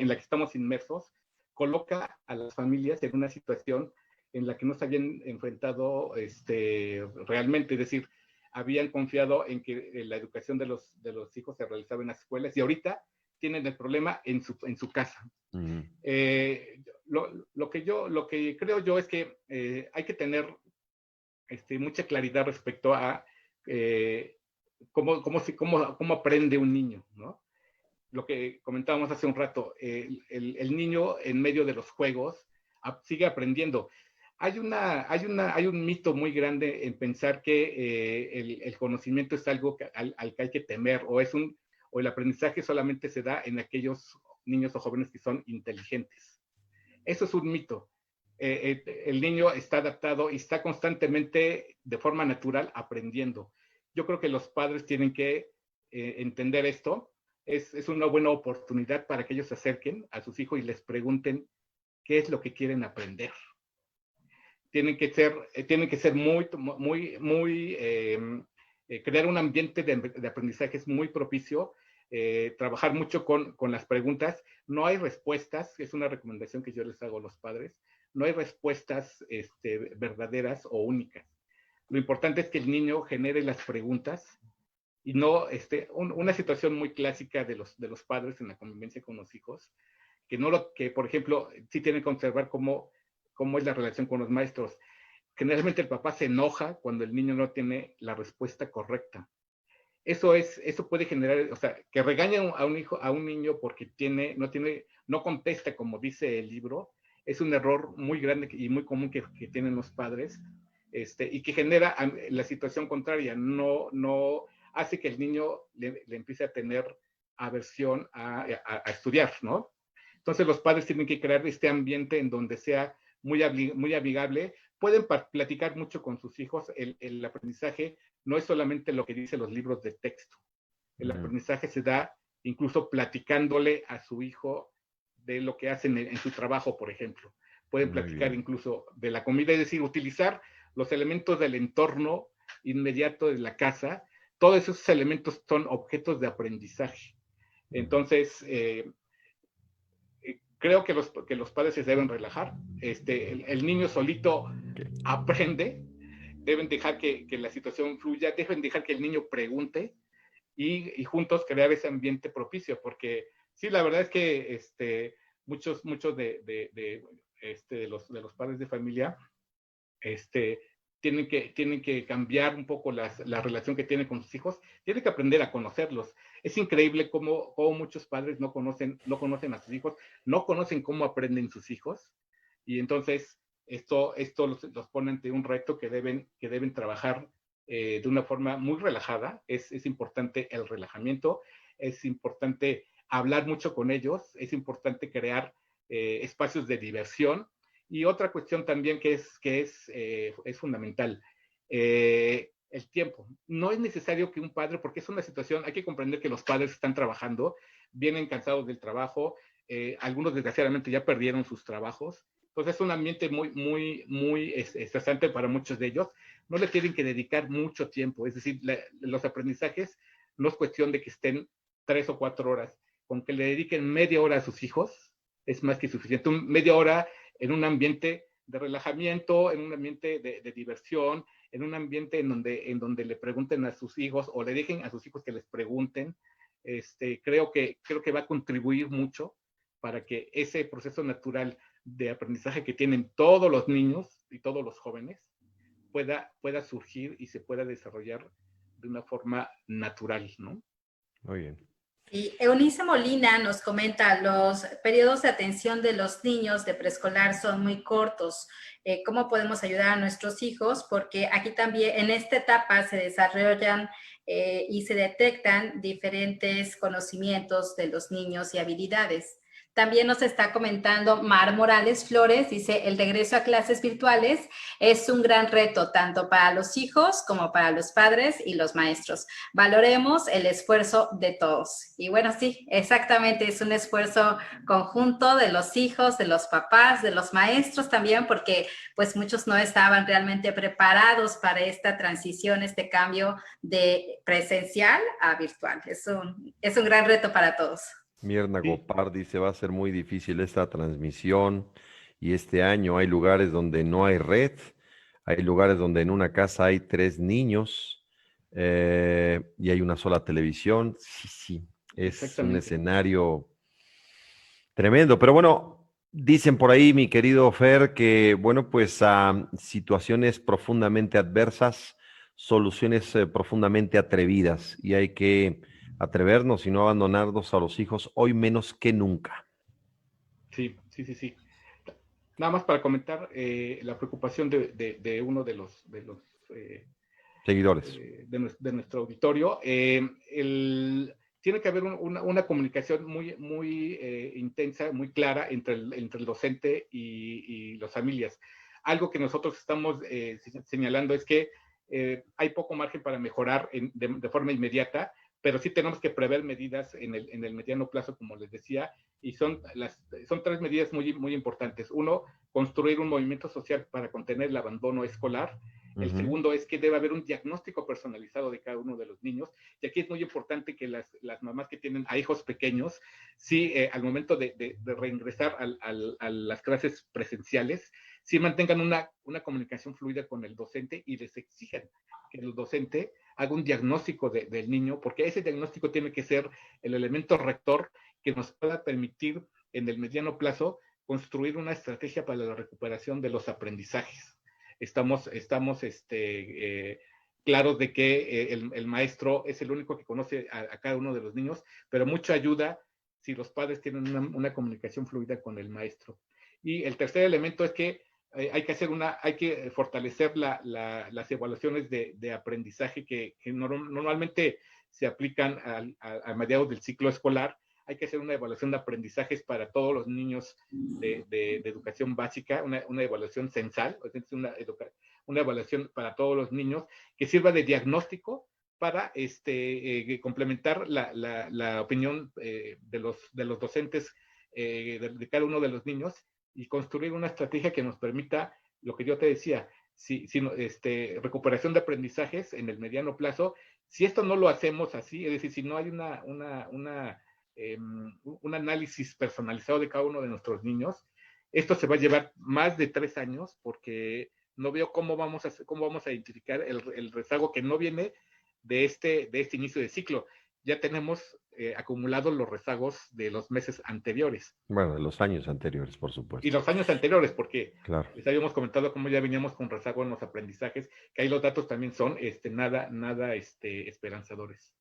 la que estamos inmersos, coloca a las familias en una situación en la que no se habían enfrentado realmente. Es decir, habían confiado en que la educación de los hijos se realizaba en las escuelas y ahorita tienen el problema en su casa. Uh-huh. Lo que creo yo es que hay que tener mucha claridad respecto a cómo aprende un niño, ¿no? Lo que comentábamos hace un rato, el niño en medio de los juegos sigue aprendiendo. Hay un mito muy grande en pensar que el conocimiento es algo al que hay que temer, o el aprendizaje solamente se da en aquellos niños o jóvenes que son inteligentes. Eso es un mito. El niño está adaptado y está constantemente, de forma natural, aprendiendo. Yo creo que los padres tienen que entender esto. Es una buena oportunidad para que ellos se acerquen a sus hijos y les pregunten qué es lo que quieren aprender. Tienen que ser crear un ambiente de aprendizaje muy propicio, trabajar mucho con las preguntas. No hay respuestas, es una recomendación que yo les hago a los padres, no hay respuestas verdaderas o únicas. Lo importante es que el niño genere las preguntas y no, una situación muy clásica de los padres en la convivencia con los hijos, que por ejemplo, sí tienen que observar cómo es la relación con los maestros. Generalmente el papá se enoja cuando el niño no tiene la respuesta correcta. Eso puede generar, o sea, que regañen a un niño porque no contesta como dice el libro, es un error muy grande y muy común que tienen los padres, y que genera la situación contraria, no hace que el niño le empiece a tener aversión a estudiar, ¿no? Entonces los padres tienen que crear este ambiente en donde sea muy amigable. Pueden platicar mucho con sus hijos. El aprendizaje no es solamente lo que dicen los libros de texto. El aprendizaje se da incluso platicándole a su hijo de lo que hacen en su trabajo, por ejemplo. Pueden platicar incluso de la comida, es decir, utilizar los elementos del entorno inmediato de la casa. Todos esos elementos son objetos de aprendizaje. Entonces, creo que los padres se deben relajar. El niño solito aprende. Deben dejar que la situación fluya, deben dejar que el niño pregunte y juntos crear ese ambiente propicio, porque sí, la verdad es que muchos de los padres de familia tienen que cambiar un poco la relación que tienen con sus hijos, tienen que aprender a conocerlos. Es increíble cómo muchos padres no conocen a sus hijos, no conocen cómo aprenden sus hijos, y entonces esto los pone ante un reto que deben trabajar de una forma muy relajada. Es importante el relajamiento, es importante hablar mucho con ellos, es importante crear espacios de diversión. Y otra cuestión también que es fundamental, el tiempo. No es necesario que un padre, porque es una situación, hay que comprender que los padres están trabajando, vienen cansados del trabajo, algunos desgraciadamente ya perdieron sus trabajos, entonces es un ambiente muy estresante para muchos de ellos. No le tienen que dedicar mucho tiempo, es decir, los aprendizajes no es cuestión de que estén 3 o 4 horas, con que le dediquen media hora a sus hijos es más que suficiente. Media hora en un ambiente de relajamiento, en un ambiente de diversión, en un ambiente en donde le pregunten a sus hijos o le dejen a sus hijos que les pregunten. creo que va a contribuir mucho para que ese proceso natural de aprendizaje que tienen todos los niños y todos los jóvenes pueda surgir y se pueda desarrollar de una forma natural, ¿no? Muy bien. Y Eunice Molina nos comenta, los periodos de atención de los niños de preescolar son muy cortos. ¿Cómo podemos ayudar a nuestros hijos? Porque aquí también en esta etapa se desarrollan y se detectan diferentes conocimientos de los niños y habilidades. También nos está comentando Mar Morales Flores, dice, el regreso a clases virtuales es un gran reto tanto para los hijos como para los padres y los maestros. Valoremos el esfuerzo de todos. Y bueno, sí, exactamente, es un esfuerzo conjunto de los hijos, de los papás, de los maestros también, porque pues muchos no estaban realmente preparados para esta transición, este cambio de presencial a virtual. Es un gran reto para todos. Mirna Sí. Gopar dice, va a ser muy difícil esta transmisión y este año hay lugares donde no hay red, hay lugares donde en una casa hay 3 niños y hay una sola televisión. Sí, es un Exactamente. escenario tremendo, pero bueno, dicen por ahí, mi querido Fer, que bueno, pues situaciones profundamente adversas, soluciones profundamente atrevidas y hay que atrevernos y no abandonarnos a los hijos hoy menos que nunca. Sí. Nada más para comentar la preocupación de uno de los Seguidores. de nuestro auditorio. Tiene que haber una comunicación muy intensa, muy clara entre el docente y las familias. Algo que nosotros estamos señalando es que hay poco margen para mejorar de forma inmediata, pero sí tenemos que prever medidas en el mediano plazo, como les decía, y son 3 medidas muy importantes. Uno, construir un movimiento social para contener el abandono escolar. El segundo es que debe haber un diagnóstico personalizado de cada uno de los niños. Y aquí es muy importante que las mamás que tienen a hijos pequeños, sí, al momento de reingresar a las clases presenciales, sí mantengan una comunicación fluida con el docente y les exijan que el docente haga un diagnóstico del niño, porque ese diagnóstico tiene que ser el elemento rector que nos pueda permitir en el mediano plazo construir una estrategia para la recuperación de los aprendizajes. Estamos claros de que el maestro es el único que conoce a cada uno de los niños, pero mucha ayuda si los padres tienen una comunicación fluida con el maestro. Y el tercer elemento es que hay que fortalecer las evaluaciones de aprendizaje que normalmente se aplican a mediados del ciclo escolar. Hay que hacer una evaluación de aprendizajes para todos los niños de educación básica, una evaluación censal, una evaluación para todos los niños que sirva de diagnóstico para complementar la opinión de los docentes de cada uno de los niños y construir una estrategia que nos permita, lo que yo te decía, recuperación de aprendizajes en el mediano plazo. Si esto no lo hacemos así, es decir, si no hay un análisis personalizado de cada uno de nuestros niños, esto se va a llevar más de 3 años porque no veo cómo vamos a identificar el rezago que no viene de este inicio de ciclo. Ya tenemos acumulados los rezagos de los meses anteriores. Bueno, de los años anteriores, por supuesto. Y los años anteriores, porque claro, les habíamos comentado cómo ya veníamos con rezago en los aprendizajes, que ahí los datos también son nada esperanzadores.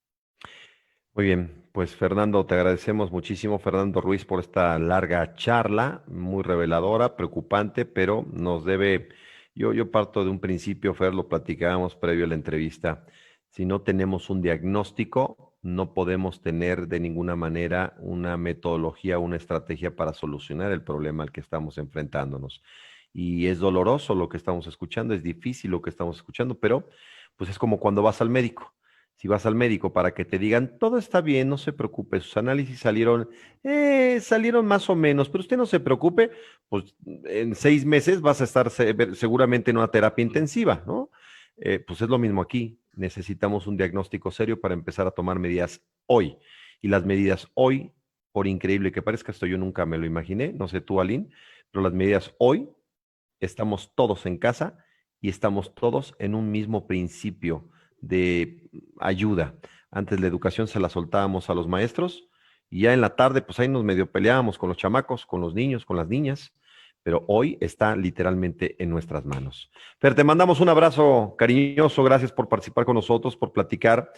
muy bien, pues Fernando, te agradecemos muchísimo, Fernando Ruiz, por esta larga charla, muy reveladora, preocupante, pero nos debe, yo parto de un principio, Fer, lo platicábamos previo a la entrevista, si no tenemos un diagnóstico, no podemos tener de ninguna manera una metodología, una estrategia para solucionar el problema al que estamos enfrentándonos. Y es doloroso lo que estamos escuchando, es difícil lo que estamos escuchando, pero pues es como cuando vas al médico. Si vas al médico para que te digan, todo está bien, no se preocupe, sus análisis salieron más o menos, pero usted no se preocupe, pues en 6 meses vas a estar seguramente en una terapia intensiva, ¿no? Pues es lo mismo aquí, necesitamos un diagnóstico serio para empezar a tomar medidas hoy. Y las medidas hoy, por increíble que parezca, esto yo nunca me lo imaginé, no sé tú, Aline, pero las medidas hoy, estamos todos en casa y estamos todos en un mismo principio de ayuda. Antes la educación se la soltábamos a los maestros y ya en la tarde, pues ahí nos medio peleábamos con los chamacos, con los niños, con las niñas, pero hoy está literalmente en nuestras manos. Fer, te mandamos un abrazo cariñoso, gracias por participar con nosotros, por platicar.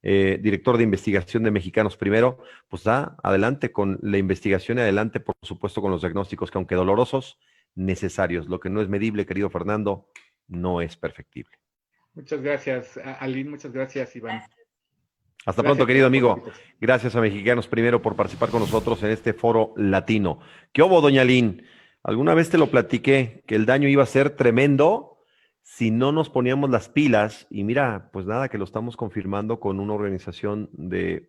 Director de investigación de Mexicanos Primero, pues adelante con la investigación y adelante, por supuesto, con los diagnósticos que aunque dolorosos, necesarios. Lo que no es medible, querido Fernando, no es perfectible. Muchas gracias, Aline, muchas gracias, Iván. Hasta pronto, querido amigo. Gracias a Mexicanos Primero por participar con nosotros en este foro latino. ¿Qué hubo, doña Aline? Alguna vez te lo platiqué, que el daño iba a ser tremendo si no nos poníamos las pilas, y mira, pues nada, que lo estamos confirmando con una organización de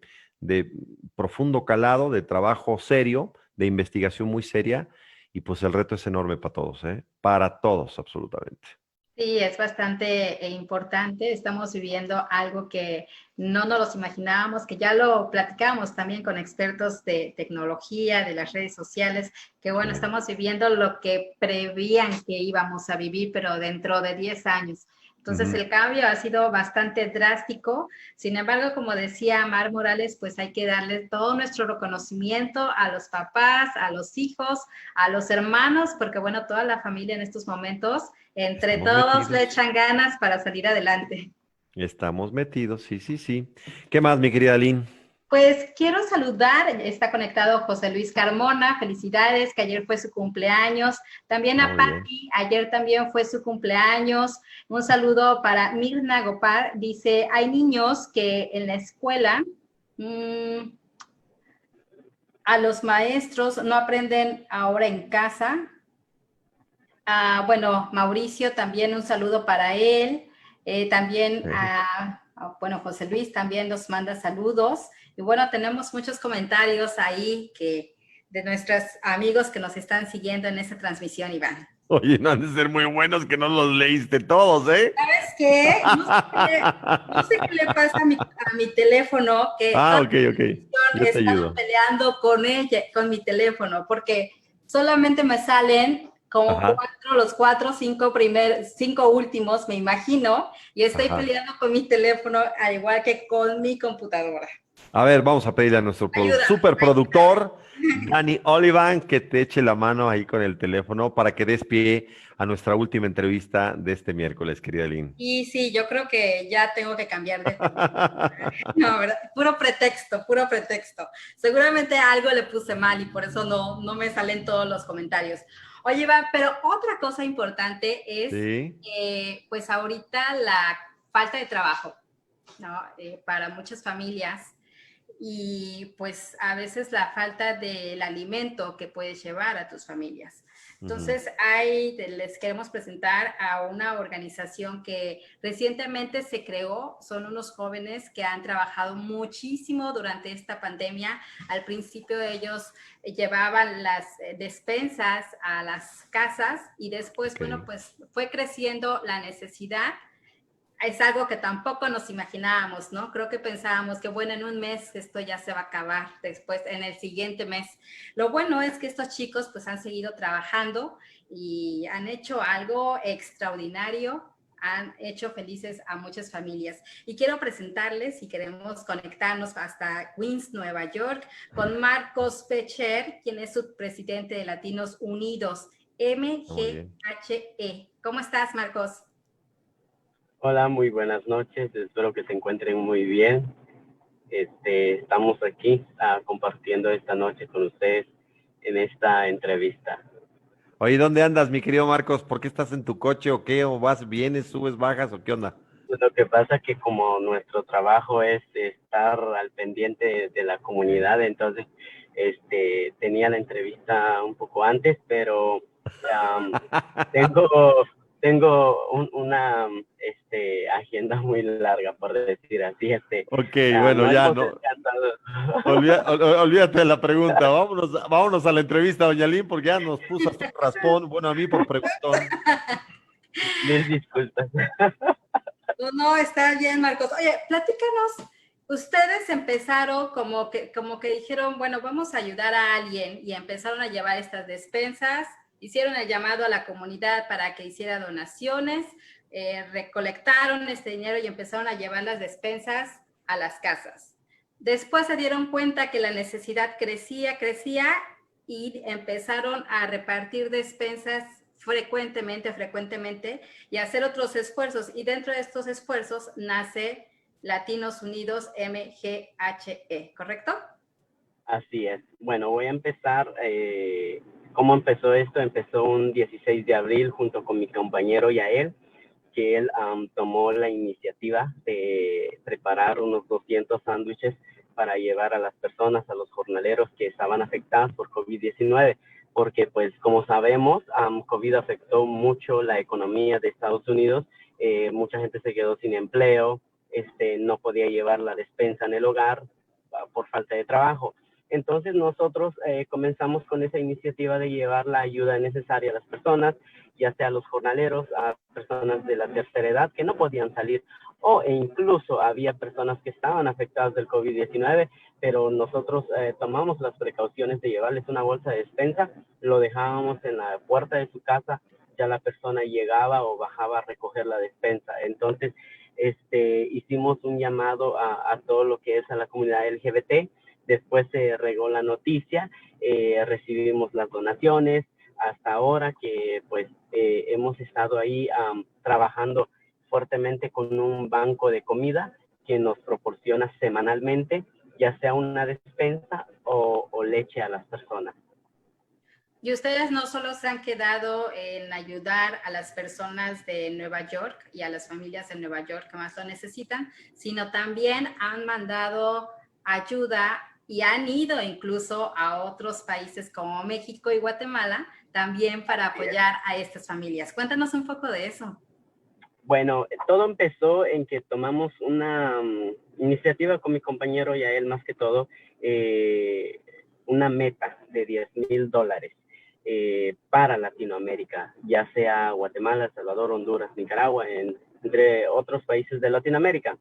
profundo calado, de trabajo serio, de investigación muy seria, y pues el reto es enorme para todos, ¿eh? Para todos, absolutamente. Sí, es bastante importante. Estamos viviendo algo que no nos los imaginábamos, que ya lo platicamos también con expertos de tecnología, de las redes sociales, que bueno, estamos viviendo lo que prevían que íbamos a vivir, pero dentro de 10 años. Entonces, el cambio ha sido bastante drástico. Sin embargo, como decía Mar Morales, pues hay que darle todo nuestro reconocimiento a los papás, a los hijos, a los hermanos, porque bueno, toda la familia en estos momentos, entre todos le echan ganas para salir adelante. Estamos metidos, sí, sí, sí. ¿Qué más, mi querida Aline? Pues quiero saludar, está conectado José Luis Carmona, felicidades, que ayer fue su cumpleaños. También a Patti, ayer también fue su cumpleaños. Un saludo para Mirna Gopar, dice, hay niños que en la escuela a los maestros no aprenden ahora en casa. Bueno, Mauricio, también un saludo para él. También bueno, José Luis también nos manda saludos. Y bueno, tenemos muchos comentarios ahí de nuestros amigos que nos están siguiendo en esta transmisión, Iván. Oye, no han de ser muy buenos que no los leíste todos, ¿eh? ¿Sabes qué? No sé qué le pasa a mi teléfono, que ok. Yo te ayudo. Peleando con mi teléfono, porque solamente me salen como los 5 últimos, me imagino, y estoy peleando con mi teléfono, al igual que con mi computadora. A ver, vamos a pedirle a nuestro superproductor, Dani Olivan, que te eche la mano ahí con el teléfono para que des pie a nuestra última entrevista de este miércoles, querida Lynn. Y sí, yo creo que ya tengo que cambiar de no, ¿verdad? Puro pretexto. Seguramente algo le puse mal y por eso no me salen todos los comentarios. Oye, Iván, pero otra cosa importante es pues ahorita la falta de trabajo, ¿no? Para muchas familias. Y pues a veces la falta del alimento que puedes llevar a tus familias. Entonces, les queremos presentar a una organización que recientemente se creó. Son unos jóvenes que han trabajado muchísimo durante esta pandemia. Al principio ellos llevaban las despensas a las casas y después, bueno, pues fue creciendo la necesidad. Es algo que tampoco nos imaginábamos, ¿no? Creo que pensábamos que, bueno, en un mes esto ya se va a acabar, después en el siguiente mes. Lo bueno es que estos chicos pues han seguido trabajando y han hecho algo extraordinario, han hecho felices a muchas familias. Y quiero presentarles, y queremos conectarnos hasta Queens, Nueva York, con Marcos Pecher, quien es subpresidente de Latinos Unidos, MGHE. ¿Cómo estás, Marcos? Hola, muy buenas noches, espero que se encuentren muy bien. Estamos aquí compartiendo esta noche con ustedes en esta entrevista. Oye, ¿dónde andas, mi querido Marcos? ¿Por qué estás en tu coche o qué? ¿O vas, vienes, subes, bajas o qué onda? Pues lo que pasa es que como nuestro trabajo es estar al pendiente de la comunidad, entonces tenía la entrevista un poco antes, pero tengo una agenda muy larga, por decir así. Ok, bueno, ya no. Olvídate de la pregunta. Vámonos a la entrevista, doña Lynn, porque ya nos puso hasta un raspón. Bueno, a mí por preguntón. Les disculpas. No, está bien, Marcos. Oye, platícanos. Ustedes empezaron como que dijeron, bueno, vamos a ayudar a alguien y empezaron a llevar estas despensas. Hicieron el llamado a la comunidad para que hiciera donaciones, recolectaron este dinero y empezaron a llevar las despensas a las casas. Después se dieron cuenta que la necesidad crecía y empezaron a repartir despensas frecuentemente y hacer otros esfuerzos. Y dentro de estos esfuerzos nace Latinos Unidos MGHE, ¿correcto? Así es. Bueno, voy a empezar. ¿Cómo empezó esto? Empezó un 16 de abril junto con mi compañero Yael, que él tomó la iniciativa de preparar unos 200 sándwiches para llevar a las personas, a los jornaleros que estaban afectados por COVID-19, porque pues como sabemos, COVID afectó mucho la economía de Estados Unidos, mucha gente se quedó sin empleo, no podía llevar la despensa en el hogar por falta de trabajo. Entonces nosotros comenzamos con esa iniciativa de llevar la ayuda necesaria a las personas, ya sea a los jornaleros, a personas de la tercera edad que no podían salir, e incluso había personas que estaban afectadas del COVID-19, pero nosotros tomamos las precauciones de llevarles una bolsa de despensa, lo dejábamos en la puerta de su casa, ya la persona llegaba o bajaba a recoger la despensa. Entonces, hicimos un llamado a todo lo que es a la comunidad LGBT. Después se regó la noticia, recibimos las donaciones, hasta ahora que pues hemos estado ahí trabajando fuertemente con un banco de comida que nos proporciona semanalmente, ya sea una despensa o leche a las personas. Y ustedes no solo se han quedado en ayudar a las personas de Nueva York y a las familias de Nueva York que más lo necesitan, sino también han mandado ayuda y han ido incluso a otros países como México y Guatemala también para apoyar a estas familias. Cuéntanos un poco de eso. Bueno, todo empezó en que tomamos una iniciativa con mi compañero Yael, más que todo, una meta de $10,000 para Latinoamérica, ya sea Guatemala, El Salvador, Honduras, Nicaragua, entre otros países de Latinoamérica.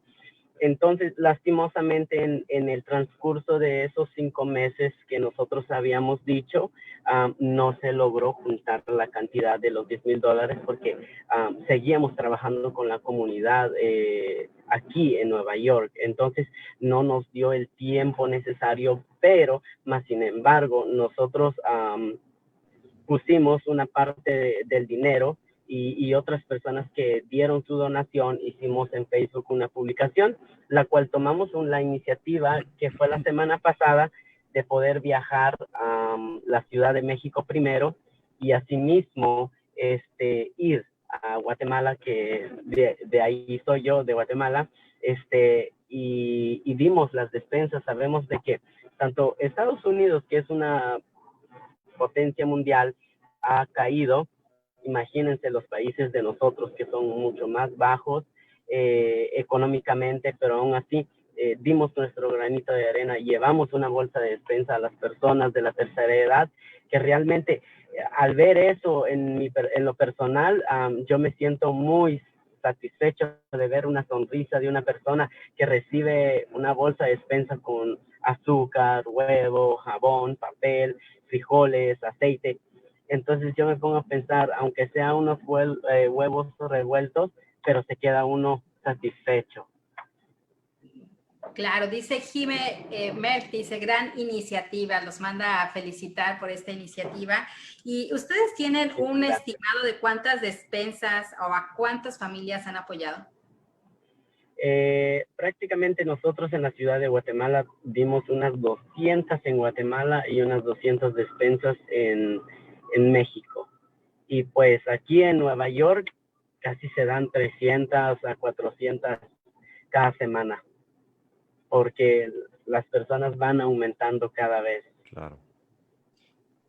Entonces, lastimosamente, en el transcurso de esos 5 meses que nosotros habíamos dicho, no se logró juntar la cantidad de los $10,000 porque seguíamos trabajando con la comunidad aquí en Nueva York. Entonces, no nos dio el tiempo necesario, pero, más sin embargo, nosotros pusimos una parte del dinero y otras personas que dieron su donación, hicimos en Facebook una publicación, la cual tomamos la iniciativa que fue la semana pasada de poder viajar a la Ciudad de México primero y asimismo ir a Guatemala, que de ahí soy yo, de Guatemala, y dimos las despensas. Sabemos de que tanto Estados Unidos, que es una potencia mundial, ha caído. Imagínense los países de nosotros que son mucho más bajos económicamente, pero aún así dimos nuestro granito de arena, llevamos una bolsa de despensa a las personas de la tercera edad, que realmente al ver eso en lo personal, yo me siento muy satisfecho de ver una sonrisa de una persona que recibe una bolsa de despensa con azúcar, huevo, jabón, papel, frijoles, aceite. Entonces yo me pongo a pensar, aunque sea unos huevos revueltos, pero se queda uno satisfecho. Claro, dice Jime Merck, dice, gran iniciativa, los manda a felicitar por esta iniciativa. ¿Y ustedes tienen un estimado de cuántas despensas o a cuántas familias han apoyado? Prácticamente nosotros en la ciudad de Guatemala dimos unas 200 en Guatemala y unas 200 despensas en México. Y pues aquí en Nueva York casi se dan 300 a 400 cada semana, porque las personas van aumentando cada vez. Claro.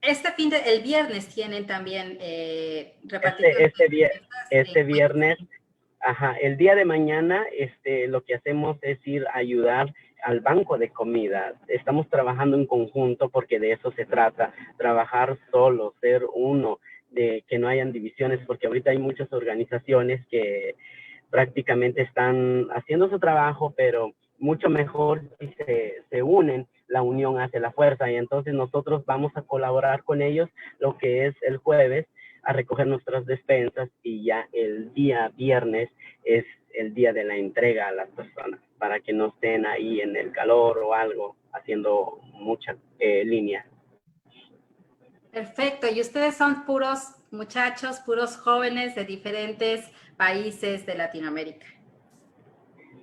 El viernes tienen también repartido. Este viernes, el día de mañana, lo que hacemos es ir a ayudar al banco de comida. Estamos trabajando en conjunto porque de eso se trata, trabajar solo, ser uno, de que no hayan divisiones, porque ahorita hay muchas organizaciones que prácticamente están haciendo su trabajo, pero mucho mejor si se unen, la unión hace la fuerza, y entonces nosotros vamos a colaborar con ellos lo que es el jueves a recoger nuestras despensas, y ya el día viernes es el día de la entrega a las personas, para que no estén ahí en el calor o algo, haciendo mucha línea. Perfecto. Y ustedes son puros muchachos, puros jóvenes de diferentes países de Latinoamérica.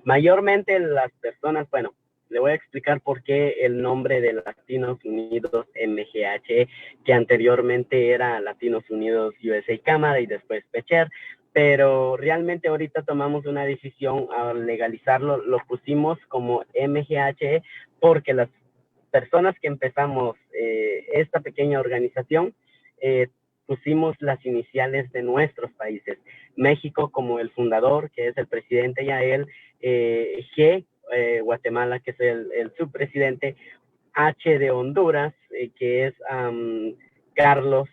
Mayormente las personas, bueno, le voy a explicar por qué el nombre de Latinos Unidos MGH, que anteriormente era Latinos Unidos USA Cámara y después PECHER, pero realmente ahorita tomamos una decisión a legalizarlo, lo pusimos como MGH porque las personas que empezamos esta pequeña organización, pusimos las iniciales de nuestros países. México como el fundador, que es el presidente Yael, G, Guatemala, que es el subpresidente, H de Honduras, que es Carlos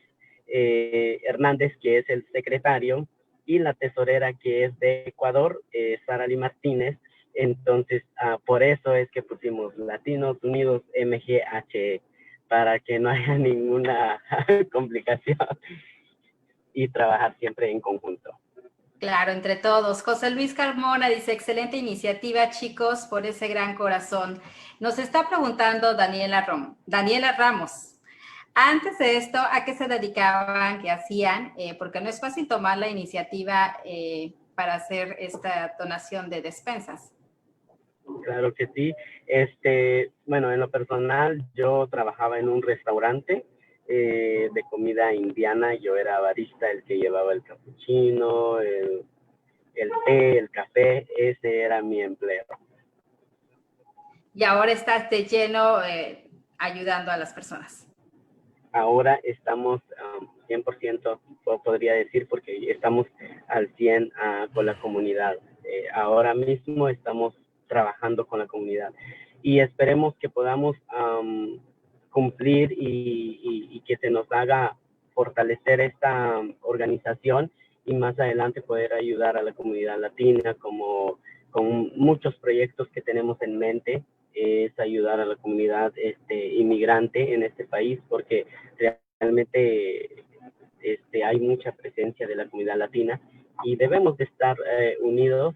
Hernández, que es el secretario, y la tesorera, que es de Ecuador, Sarali Martínez. Entonces, por eso es que pusimos Latinos Unidos MGH, para que no haya ninguna complicación y trabajar siempre en conjunto. Claro, entre todos. José Luis Carmona dice, excelente iniciativa, chicos, por ese gran corazón. Nos está preguntando Daniela Ramos. Antes de esto, ¿a qué se dedicaban? ¿Qué hacían? Porque no es fácil tomar la iniciativa para hacer esta donación de despensas. Claro que sí. Bueno, en lo personal, yo trabajaba en un restaurante de comida indiana. Yo era barista, el que llevaba el capuchino, el té, el café. Ese era mi empleo. Y ahora estás de lleno ayudando a las personas. Ahora estamos 100%, podría decir, porque estamos al 100 con la comunidad. Ahora mismo estamos trabajando con la comunidad y esperemos que podamos cumplir y que se nos haga fortalecer esta organización y más adelante poder ayudar a la comunidad latina como con muchos proyectos que tenemos en mente. Es ayudar a la comunidad inmigrante en este país, porque realmente hay mucha presencia de la comunidad latina y debemos de estar unidos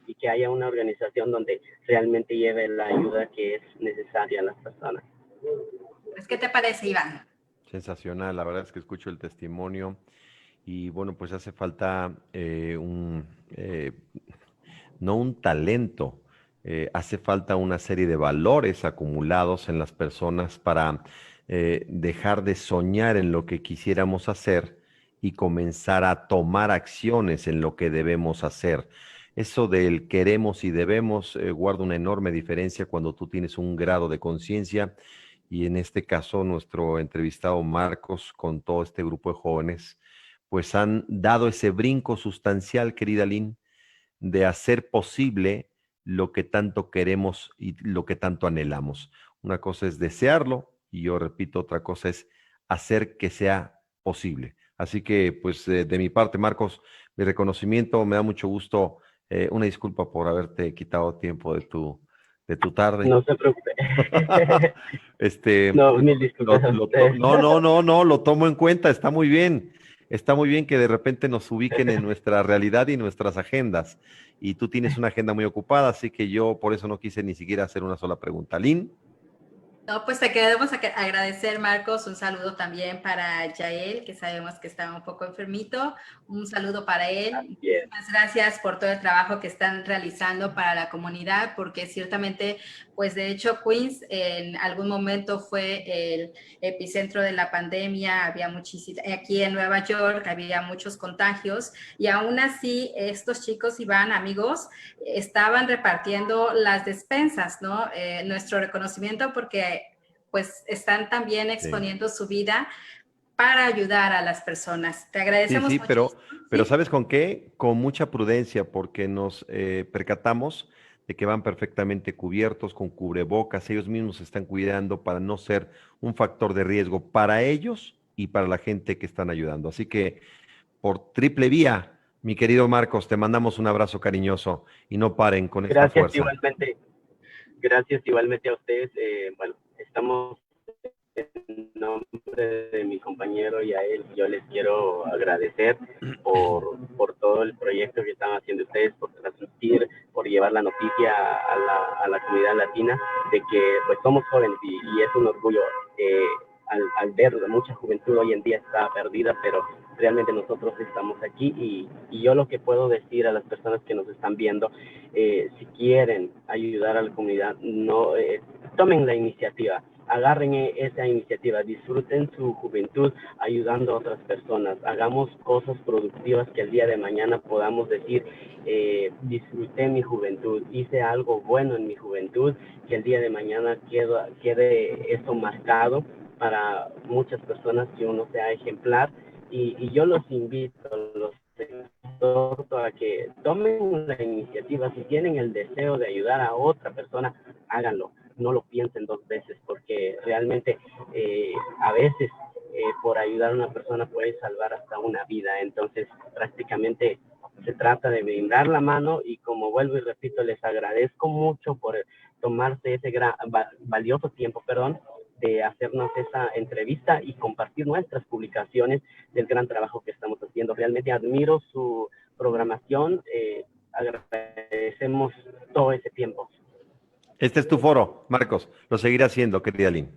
y que haya una organización donde realmente lleve la ayuda que es necesaria a las personas. Pues, ¿qué te parece, Iván? Sensacional, la verdad es que escucho el testimonio y bueno, pues hace falta no un talento, hace falta una serie de valores acumulados en las personas para dejar de soñar en lo que quisiéramos hacer y comenzar a tomar acciones en lo que debemos hacer. Eso del queremos y debemos guarda una enorme diferencia cuando tú tienes un grado de conciencia y en este caso nuestro entrevistado Marcos con todo este grupo de jóvenes pues han dado ese brinco sustancial, querida Lynn, de hacer posible lo que tanto queremos y lo que tanto anhelamos. Una cosa es desearlo y yo repito, otra cosa es hacer que sea posible. Así que, pues, de mi parte, Marcos, mi reconocimiento, me da mucho gusto. Una disculpa por haberte quitado tiempo de tu tarde. No se preocupe. No, mil disculpas. No, lo tomo en cuenta, está muy bien. Está muy bien que de repente nos ubiquen en nuestra realidad y nuestras agendas. Y tú tienes una agenda muy ocupada, así que yo por eso no quise ni siquiera hacer una sola pregunta. Lynn. No, pues te queremos agradecer, Marcos. Un saludo también para Yael, que sabemos que está un poco enfermito. Un saludo para él. Muchas gracias por todo el trabajo que están realizando para la comunidad, porque ciertamente, pues de hecho, Queens en algún momento fue el epicentro de la pandemia. Había muchísimo, aquí en Nueva York había muchos contagios y aún así estos chicos, Iván, amigos, estaban repartiendo las despensas, ¿no? Nuestro reconocimiento porque pues están también exponiendo su vida para ayudar a las personas. Te agradecemos Sí, muchísimo. pero ¿sabes con qué? Con mucha prudencia, porque nos percatamos de que van perfectamente cubiertos, con cubrebocas, ellos mismos se están cuidando para no ser un factor de riesgo para ellos y para la gente que están ayudando. Así que por triple vía, mi querido Marcos, te mandamos un abrazo cariñoso y no paren con esta fuerza. Gracias igualmente a ustedes. Bueno, estamos en nombre de mi compañero y a él, yo les quiero agradecer por todo el proyecto que están haciendo ustedes, por transmitir, por llevar la noticia a la comunidad latina de que pues somos jóvenes y es un orgullo al ver mucha juventud hoy en día está perdida, pero realmente nosotros estamos aquí y yo lo que puedo decir a las personas que nos están viendo, si quieren ayudar a la comunidad, no tomen la iniciativa. Agarren esa iniciativa, disfruten su juventud ayudando a otras personas, hagamos cosas productivas que el día de mañana podamos decir, disfruté mi juventud, hice algo bueno en mi juventud, que el día de mañana quede eso marcado para muchas personas, que uno sea ejemplar, y yo los invito, los exhorto a que tomen la iniciativa. Si tienen el deseo de ayudar a otra persona, háganlo, no lo piensen dos veces, porque realmente a veces por ayudar a una persona puede salvar hasta una vida. Entonces prácticamente se trata de brindar la mano, y como vuelvo y repito, les agradezco mucho por tomarse ese valioso tiempo, de hacernos esa entrevista y compartir nuestras publicaciones del gran trabajo que estamos haciendo. Realmente admiro su programación, agradecemos todo ese tiempo. Este es tu foro, Marcos, lo seguiré haciendo, querida Lynn.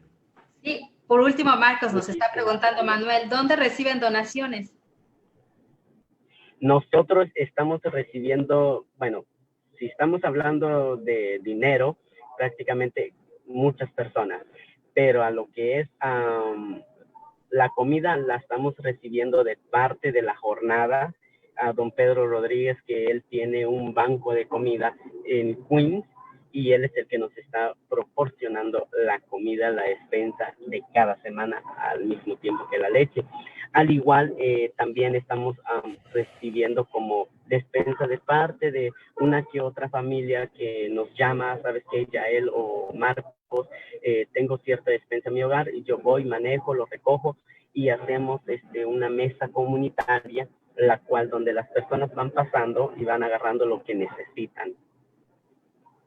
Sí, por último, Marcos, nos está preguntando Manuel, ¿dónde reciben donaciones? Nosotros estamos recibiendo, bueno, si estamos hablando de dinero, prácticamente muchas personas, pero a lo que es la comida la estamos recibiendo de parte de la jornada, a don Pedro Rodríguez, que él tiene un banco de comida en Queens, y él es el que nos está proporcionando la comida, la despensa de cada semana, al mismo tiempo que la leche. Al igual, también estamos recibiendo como despensa de parte de una que otra familia que nos llama, sabes que Yael o Marcos, tengo cierta despensa en mi hogar, y yo voy, manejo, lo recojo, y hacemos una mesa comunitaria, la cual donde las personas van pasando y van agarrando lo que necesitan.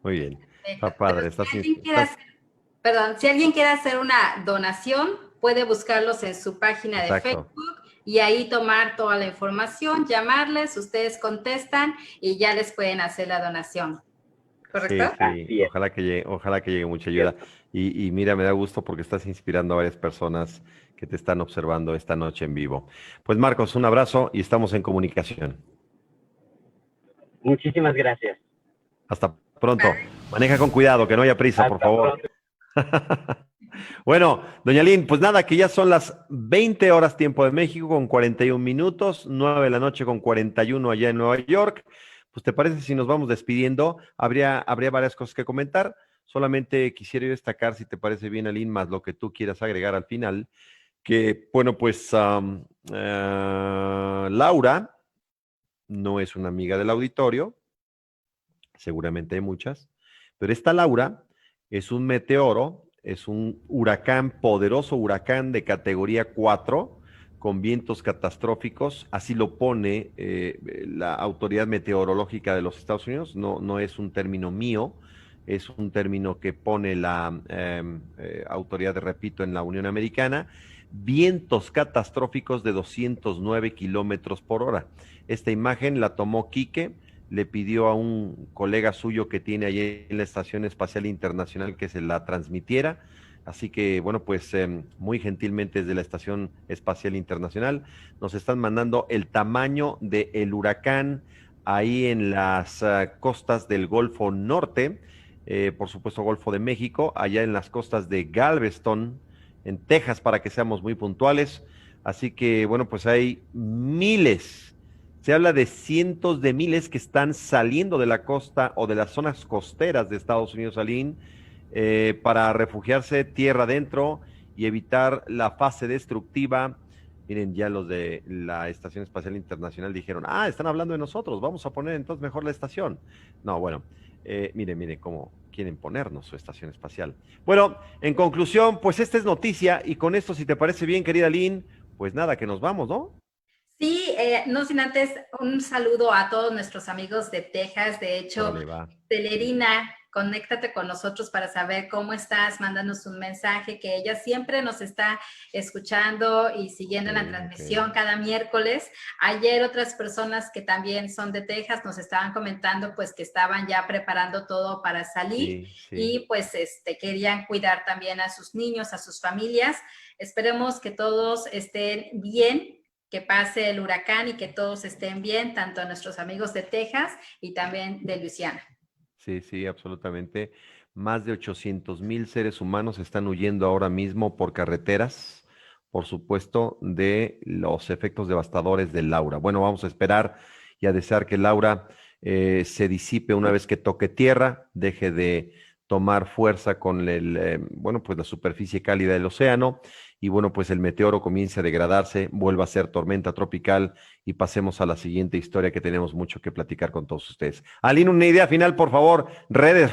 Muy bien, está padre. Si alguien quiere hacer una donación, puede buscarlos en su página de Facebook y ahí tomar toda la información, llamarles, ustedes contestan y ya les pueden hacer la donación. ¿Correcto? Sí. Ojalá que llegue mucha ayuda. Y mira, me da gusto porque estás inspirando a varias personas que te están observando esta noche en vivo. Pues Marcos, un abrazo y estamos en comunicación. Muchísimas gracias. Hasta pronto. Maneja con cuidado, que no haya prisa, por favor. Bueno, doña Lynn, pues nada, que ya son las 20 horas tiempo de México con 41 minutos, 9 de la noche con 41 allá en Nueva York. Pues ¿te parece si nos vamos despidiendo? Habría varias cosas que comentar. Solamente quisiera destacar, si te parece bien, Lynn, más lo que tú quieras agregar al final, que, bueno, pues Laura no es una amiga del auditorio, seguramente hay muchas, pero esta Laura es un meteoro, es un huracán, poderoso huracán de categoría 4, con vientos catastróficos, así lo pone la Autoridad Meteorológica de los Estados Unidos, no es un término mío, es un término que pone la autoridad, repito, en la Unión Americana, vientos catastróficos de 209 kilómetros por hora. Esta imagen la tomó Quique, le pidió a un colega suyo que tiene allí en la Estación Espacial Internacional que se la transmitiera. Así que, bueno, pues muy gentilmente desde la Estación Espacial Internacional nos están mandando el tamaño del huracán ahí en las costas del Golfo Norte, por supuesto Golfo de México, allá en las costas de Galveston, en Texas, para que seamos muy puntuales. Así que, bueno, pues hay miles. Se habla de cientos de miles que están saliendo de la costa o de las zonas costeras de Estados Unidos, Aline, para refugiarse tierra adentro y evitar la fase destructiva. Miren, ya los de la Estación Espacial Internacional dijeron, están hablando de nosotros, vamos a poner entonces mejor la estación. No, bueno, miren cómo quieren ponernos su estación espacial. Bueno, en conclusión, pues esta es noticia, y con esto, si te parece bien, querida Lynn, pues nada, que nos vamos, ¿no? Sí, no sin antes un saludo a todos nuestros amigos de Texas. De hecho, Celerina conéctate con nosotros para saber cómo estás, mándanos un mensaje, que ella siempre nos está escuchando y siguiendo la transmisión cada miércoles. Ayer otras personas que también son de Texas nos estaban comentando pues que estaban ya preparando todo para salir y pues querían cuidar también a sus niños, a sus familias. Esperemos que todos estén bien, que pase el huracán y que todos estén bien, tanto nuestros amigos de Texas y también de Luisiana. Sí, sí, absolutamente. Más de 800,000 seres humanos están huyendo ahora mismo por carreteras, por supuesto, de los efectos devastadores de Laura. Bueno, vamos a esperar y a desear que Laura se disipe una vez que toque tierra, deje de tomar fuerza con pues la superficie cálida del océano y bueno, pues el meteoro comience a degradarse, vuelva a ser tormenta tropical y pasemos a la siguiente historia que tenemos mucho que platicar con todos ustedes. Aline, una idea final, por favor. Redes.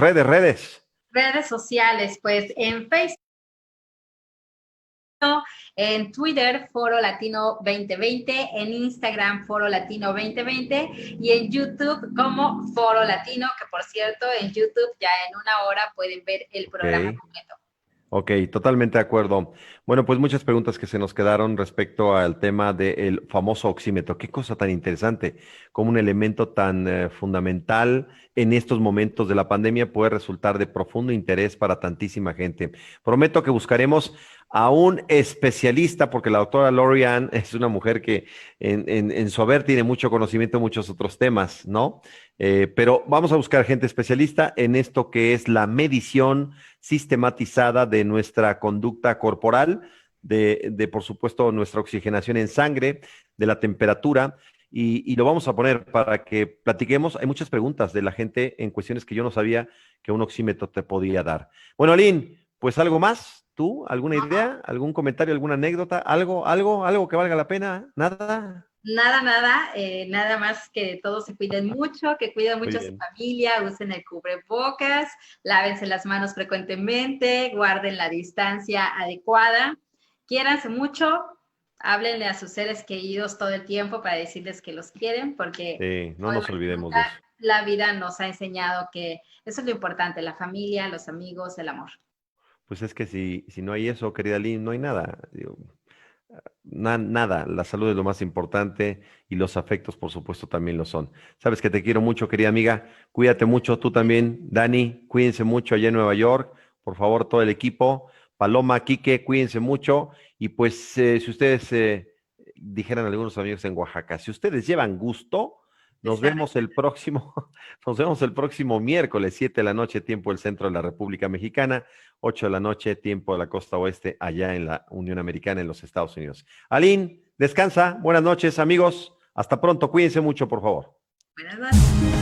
Redes sociales, pues en Facebook, en Twitter, Foro Latino 2020, en Instagram, Foro Latino 2020 y en YouTube como Foro Latino, que por cierto, en YouTube ya en una hora pueden ver el programa completo. Ok, totalmente de acuerdo. Bueno, pues muchas preguntas que se nos quedaron respecto al tema del famoso oxímetro. Qué cosa tan interesante, como un elemento tan fundamental en estos momentos de la pandemia puede resultar de profundo interés para tantísima gente. Prometo que buscaremos a un especialista, porque la doctora Lori Ann es una mujer que en su haber tiene mucho conocimiento en muchos otros temas, ¿no? Pero vamos a buscar gente especialista en esto que es la medición sistematizada de nuestra conducta corporal, de por supuesto nuestra oxigenación en sangre, de la temperatura, y lo vamos a poner para que platiquemos. Hay muchas preguntas de la gente en cuestiones que yo no sabía que un oxímetro te podía dar. Bueno, Aline, pues algo más, ¿tú? ¿Alguna idea? ¿Algún comentario? ¿Alguna anécdota? ¿Algo que valga la pena? ¿Nada? Nada más que todos se cuiden mucho, que cuiden mucho a su familia, usen el cubrebocas, lávense las manos frecuentemente, guarden la distancia adecuada, quiéranse mucho, háblenle a sus seres queridos todo el tiempo para decirles que los quieren, porque no nos olvidemos de eso. La vida nos ha enseñado que eso es lo importante, la familia, los amigos, el amor. Pues es que si no hay eso, querida Lynn, no hay nada. Nada, la salud es lo más importante y los afectos, por supuesto, también lo son. Sabes que te quiero mucho, querida amiga. Cuídate mucho, tú también, Dani. Cuídense mucho allá en Nueva York. Por favor, todo el equipo. Paloma, Quique, cuídense mucho. Y pues, si ustedes dijeran algunos amigos en Oaxaca, si ustedes llevan gusto, nos vemos el próximo miércoles, 7 de la noche, tiempo del centro de la República Mexicana, 8 de la noche, tiempo de la costa oeste, allá en la Unión Americana, en los Estados Unidos. Aline, descansa, buenas noches, amigos, hasta pronto, cuídense mucho, por favor. Buenas noches.